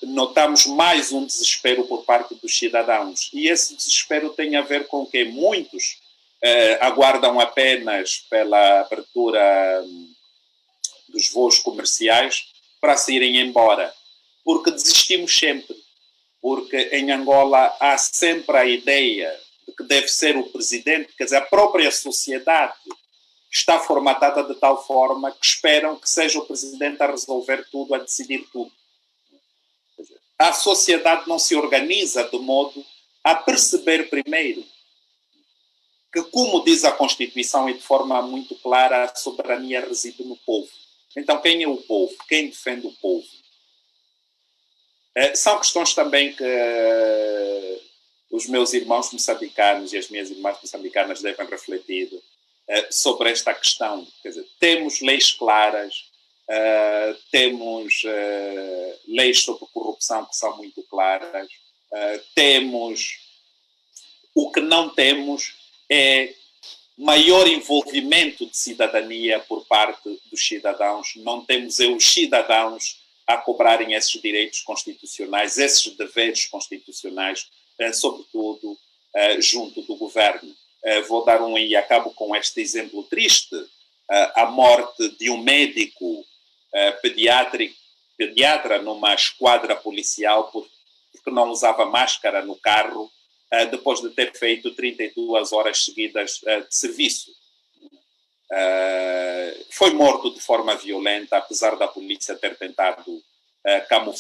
[SPEAKER 2] notamos mais um desespero por parte dos cidadãos. E esse desespero tem a ver com que muitos aguardam apenas pela abertura dos voos comerciais para se irem embora, porque desistimos sempre, porque em Angola há sempre a ideia de que deve ser o presidente, quer dizer, a própria sociedade está formatada de tal forma que esperam que seja o presidente a resolver tudo, a decidir tudo. A sociedade não se organiza de modo a perceber primeiro que, como diz a Constituição e de forma muito clara, a soberania reside no povo. Então, quem é o povo? Quem defende o povo? São questões também que os meus irmãos moçambicanos e as minhas irmãs moçambicanas devem refletir sobre esta questão. Quer dizer, temos leis claras, temos leis sobre corrupção que são muito claras, o que não temos é maior envolvimento de cidadania por parte dos cidadãos. Não temos os cidadãos a cobrarem esses direitos constitucionais, esses deveres constitucionais, sobretudo junto do governo. Vou dar e acabo com este exemplo triste: a morte de um médico pediatra numa esquadra policial porque não usava máscara no carro, depois de ter feito 32 horas seguidas de serviço. Foi morto de forma violenta, apesar da polícia ter tentado camuflar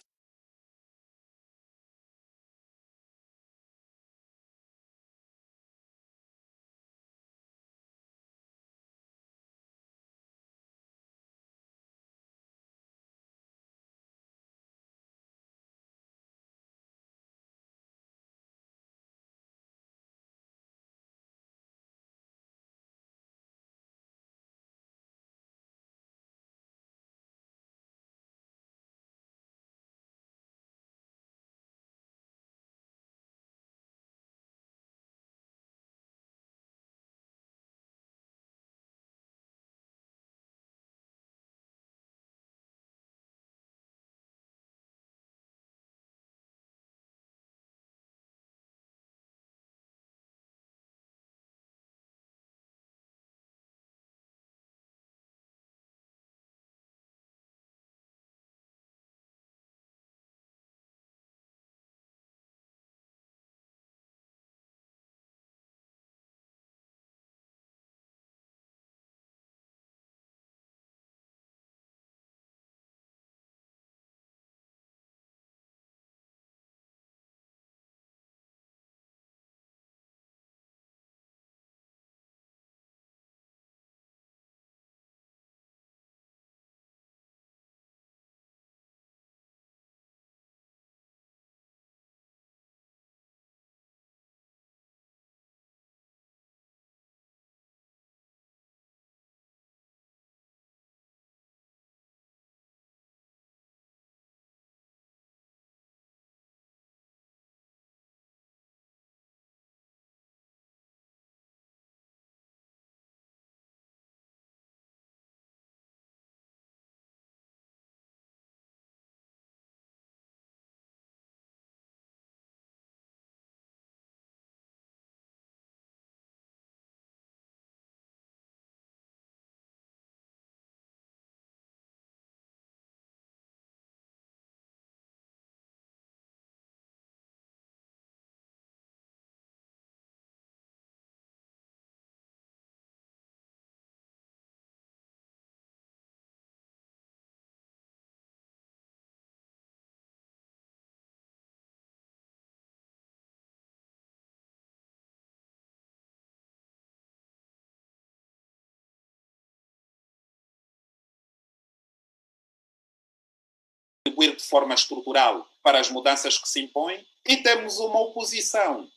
[SPEAKER 2] contribuir de forma estrutural para as mudanças que se impõem, e temos uma oposição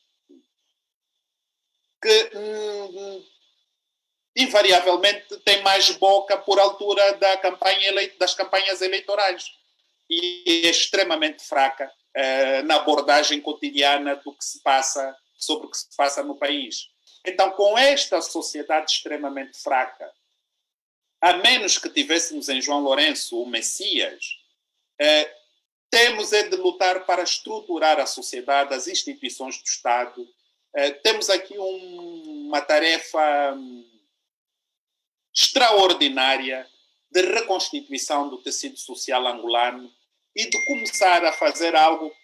[SPEAKER 2] que invariavelmente tem mais boca por altura das campanhas eleitorais e é extremamente fraca na abordagem cotidiana do que se passa, sobre o que se passa no país. Então, com esta sociedade extremamente fraca, a menos que tivéssemos em João Lourenço o Messias, temos de lutar para estruturar a sociedade, as instituições do Estado. Temos aqui uma tarefa extraordinária de reconstituição do tecido social angolano e de começar a fazer algo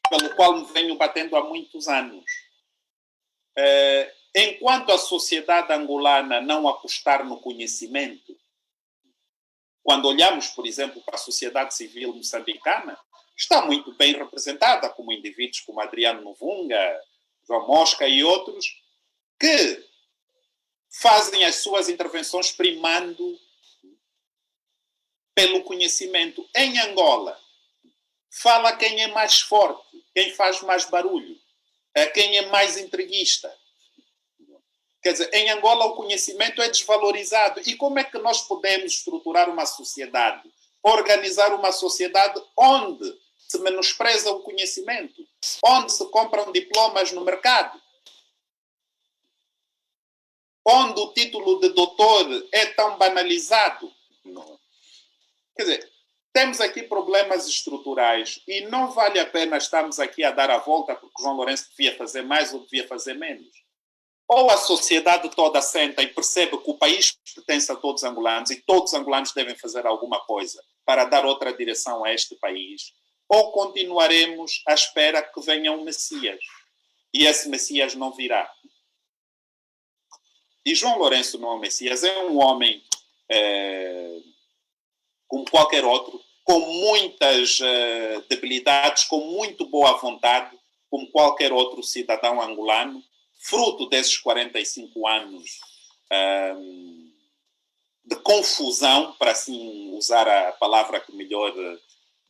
[SPEAKER 2] pelo qual me venho batendo há muitos anos. Enquanto a sociedade angolana não apostar no conhecimento, quando olhamos, por exemplo, para a sociedade civil moçambicana, está muito bem representada, como indivíduos como Adriano Novunga, João Mosca e outros, que fazem as suas intervenções primando pelo conhecimento. Em Angola, fala quem é mais forte, quem faz mais barulho, quem é mais entreguista. Quer dizer, em Angola o conhecimento é desvalorizado. E como é que nós podemos estruturar uma sociedade, organizar uma sociedade onde se menospreza o conhecimento, onde se compram diplomas no mercado, onde o título de doutor é tão banalizado? Não. Quer dizer, temos aqui problemas estruturais e não vale a pena estarmos aqui a dar a volta porque João Lourenço devia fazer mais ou devia fazer menos. Ou a sociedade toda senta e percebe que o país pertence a todos os angolanos e todos os angolanos devem fazer alguma coisa para dar outra direção a este país, ou continuaremos à espera que venha um Messias e esse Messias não virá. E João Lourenço não é um Messias, é um homem como qualquer outro, com muitas debilidades, com muito boa vontade, como qualquer outro cidadão angolano, fruto desses 45 anos de confusão, para assim usar a palavra que melhor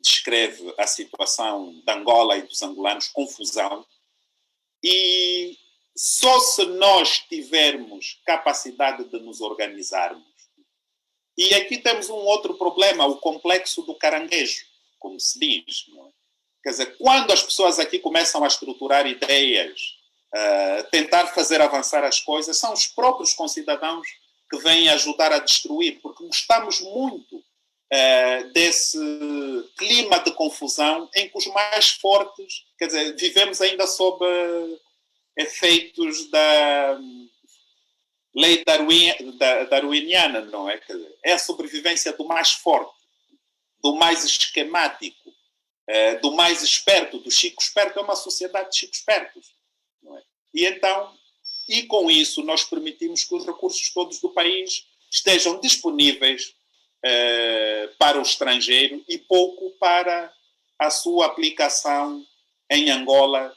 [SPEAKER 2] descreve a situação de Angola e dos angolanos, confusão. E só se nós tivermos capacidade de nos organizarmos. E aqui temos um outro problema, o complexo do caranguejo, como se diz. Não é? Quer dizer, quando as pessoas aqui começam a estruturar ideias, tentar fazer avançar as coisas, são os próprios concidadãos que vêm ajudar a destruir, porque gostamos muito desse clima de confusão em que os mais fortes, quer dizer, vivemos ainda sob efeitos da lei darwiniana, não é? Quer dizer, é a sobrevivência do mais forte, do mais esquemático, do mais esperto, do chico esperto. É uma sociedade de chicos espertos. Não é? E então, e com isso, nós permitimos que os recursos todos do país estejam disponíveis para o estrangeiro e pouco para a sua aplicação em Angola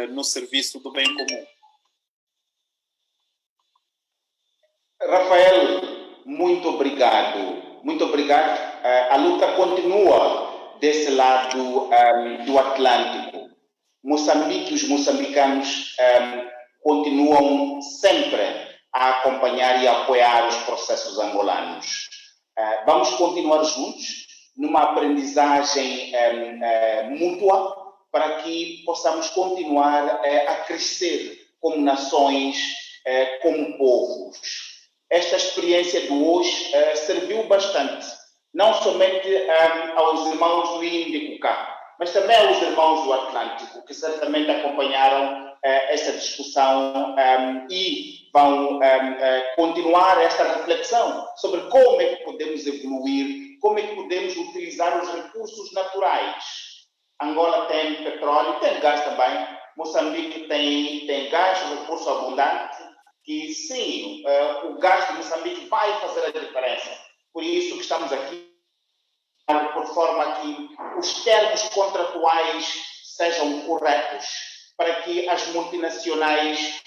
[SPEAKER 2] no serviço do bem comum.
[SPEAKER 1] Rafael, muito obrigado. Muito obrigado. A luta continua desse lado do Atlântico. Moçambique, os moçambicanos continuam sempre a acompanhar e a apoiar os processos angolanos. Vamos continuar juntos numa aprendizagem mútua para que possamos continuar a crescer como nações, como povos. Esta experiência de hoje serviu bastante, não somente aos irmãos do Índico cá, mas também aos irmãos do Atlântico, que certamente acompanharam esta discussão e vão continuar esta reflexão sobre como é que podemos evoluir, como é que podemos utilizar os recursos naturais. Angola tem petróleo, tem gás também, Moçambique tem gás, recurso abundante, que sim, o gás de Moçambique vai fazer a diferença. Por isso que estamos aqui, por forma que os termos contratuais sejam corretos, para que as multinacionais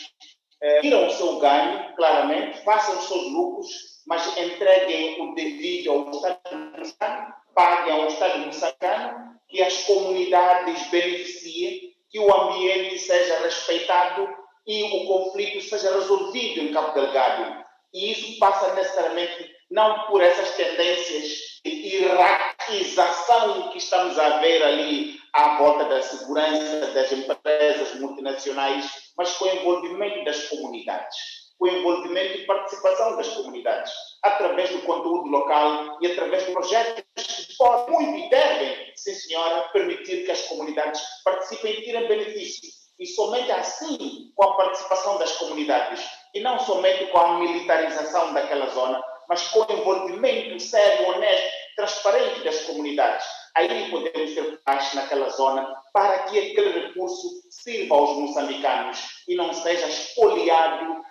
[SPEAKER 1] tiram o seu ganho, claramente, façam os seus lucros, mas entreguem o devido ao Estado moçambicano, paguem ao Estado moçambicano, que as comunidades beneficiem, que o ambiente seja respeitado e o conflito seja resolvido em Cabo Delgado. E isso passa necessariamente não por essas tendências de hierarquização que estamos a ver ali à volta da segurança das empresas multinacionais, mas com o envolvimento das comunidades, com o envolvimento e participação das comunidades, através do conteúdo local e através de projetos que podem muito e devem, sim senhora, permitir que as comunidades participem e tirem benefício. E somente assim, com a participação das comunidades, e não somente com a militarização daquela zona, mas com o envolvimento sério, honesto, transparente das comunidades, aí podemos ter paz naquela zona para que aquele recurso sirva aos moçambicanos e não seja espoliado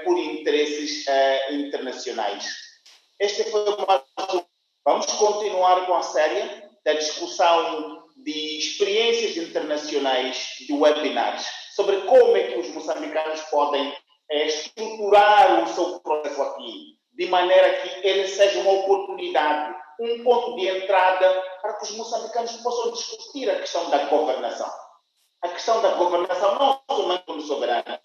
[SPEAKER 1] por interesses internacionais. Este foi o Vamos continuar com a série da discussão de experiências internacionais de webinars sobre como é que os moçambicanos podem estruturar o seu processo aqui, de maneira que ele seja uma oportunidade, um ponto de entrada para que os moçambicanos possam discutir a questão da governação. A questão da governação não somente como soberana,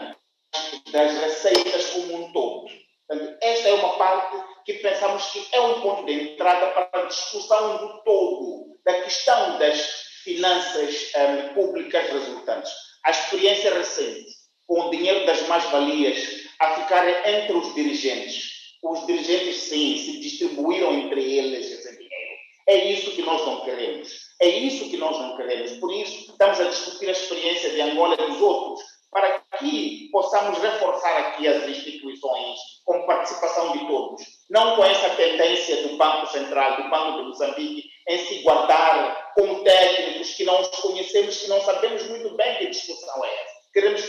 [SPEAKER 1] mas das receitas como um todo. Portanto, esta é uma parte que pensamos que é um ponto de entrada para a discussão do todo, da questão das finanças públicas resultantes. A experiência recente, com o dinheiro das mais-valias a ficar entre os dirigentes. Os dirigentes, sim, se distribuíram entre eles esse dinheiro. É isso que nós não queremos. É isso que nós não queremos. Por isso, estamos a discutir a experiência de Angola e dos outros, para que possamos reforçar aqui as instituições com participação de todos. Não com essa tendência do Banco Central, do Banco de Moçambique, em se guardar como técnicos que não os conhecemos, que não sabemos muito bem que discussão é essa. Queremos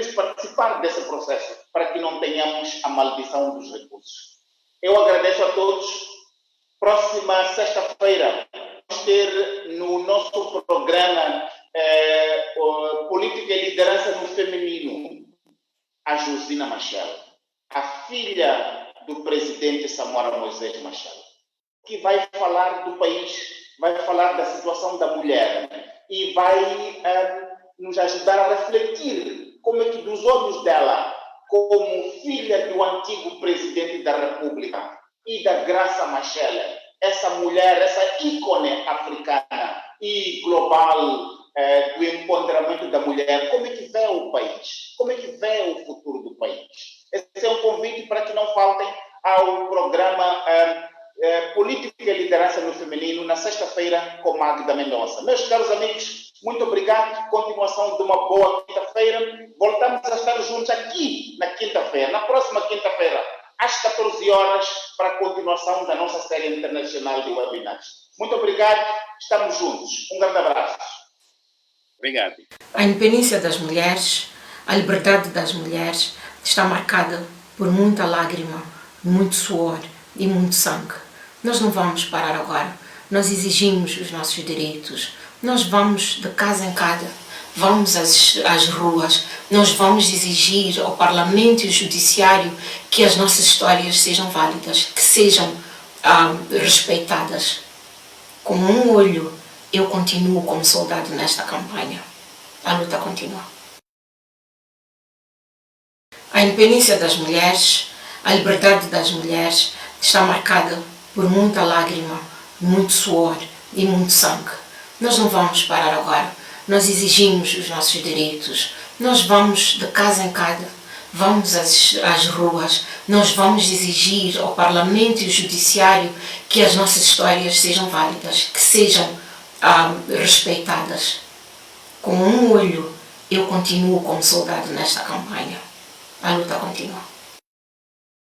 [SPEAKER 1] participar desse processo para que não tenhamos a maldição dos recursos. Eu agradeço a todos. Próxima sexta-feira vamos ter no nosso programa Política e Liderança no Feminino a Josina Machel, a filha do presidente Samora Moisés Machel, que vai falar do país, vai falar da situação da mulher e vai nos ajudar a refletir como é que dos olhos dela, como filha do antigo presidente da República e da Graça Machel, essa mulher, essa ícone africana e global do empoderamento da mulher, como é que vê o país? Como é que vê o futuro do país? Esse é um convite para que não faltem ao programa Política e Liderança no Feminino, na sexta-feira, com Magda Mendonça. Meus caros amigos, muito obrigado. Continuação de uma boa quinta-feira. Voltamos a estar juntos aqui na quinta-feira, na próxima quinta-feira, às 14 horas, para a continuação da nossa série internacional de webinars. Muito obrigado. Estamos juntos. Um grande abraço.
[SPEAKER 2] Obrigado.
[SPEAKER 6] A independência das mulheres, a liberdade das mulheres está marcada por muita lágrima, muito suor e muito sangue. Nós não vamos parar agora. Nós exigimos os nossos direitos. Nós vamos de casa em casa, vamos às ruas, nós vamos exigir ao Parlamento e ao Judiciário que as nossas histórias sejam válidas, que sejam respeitadas. Com um olho, eu continuo como soldado nesta campanha. A luta continua. A independência das mulheres, a liberdade das mulheres está marcada por muita lágrima, muito suor e muito sangue. Nós não vamos parar agora. Nós exigimos os nossos direitos. Nós vamos de casa em casa, vamos às ruas, nós vamos exigir ao Parlamento e ao Judiciário que as nossas histórias sejam válidas, que sejam respeitadas. Com um olho, eu continuo como soldado nesta campanha. A luta continua.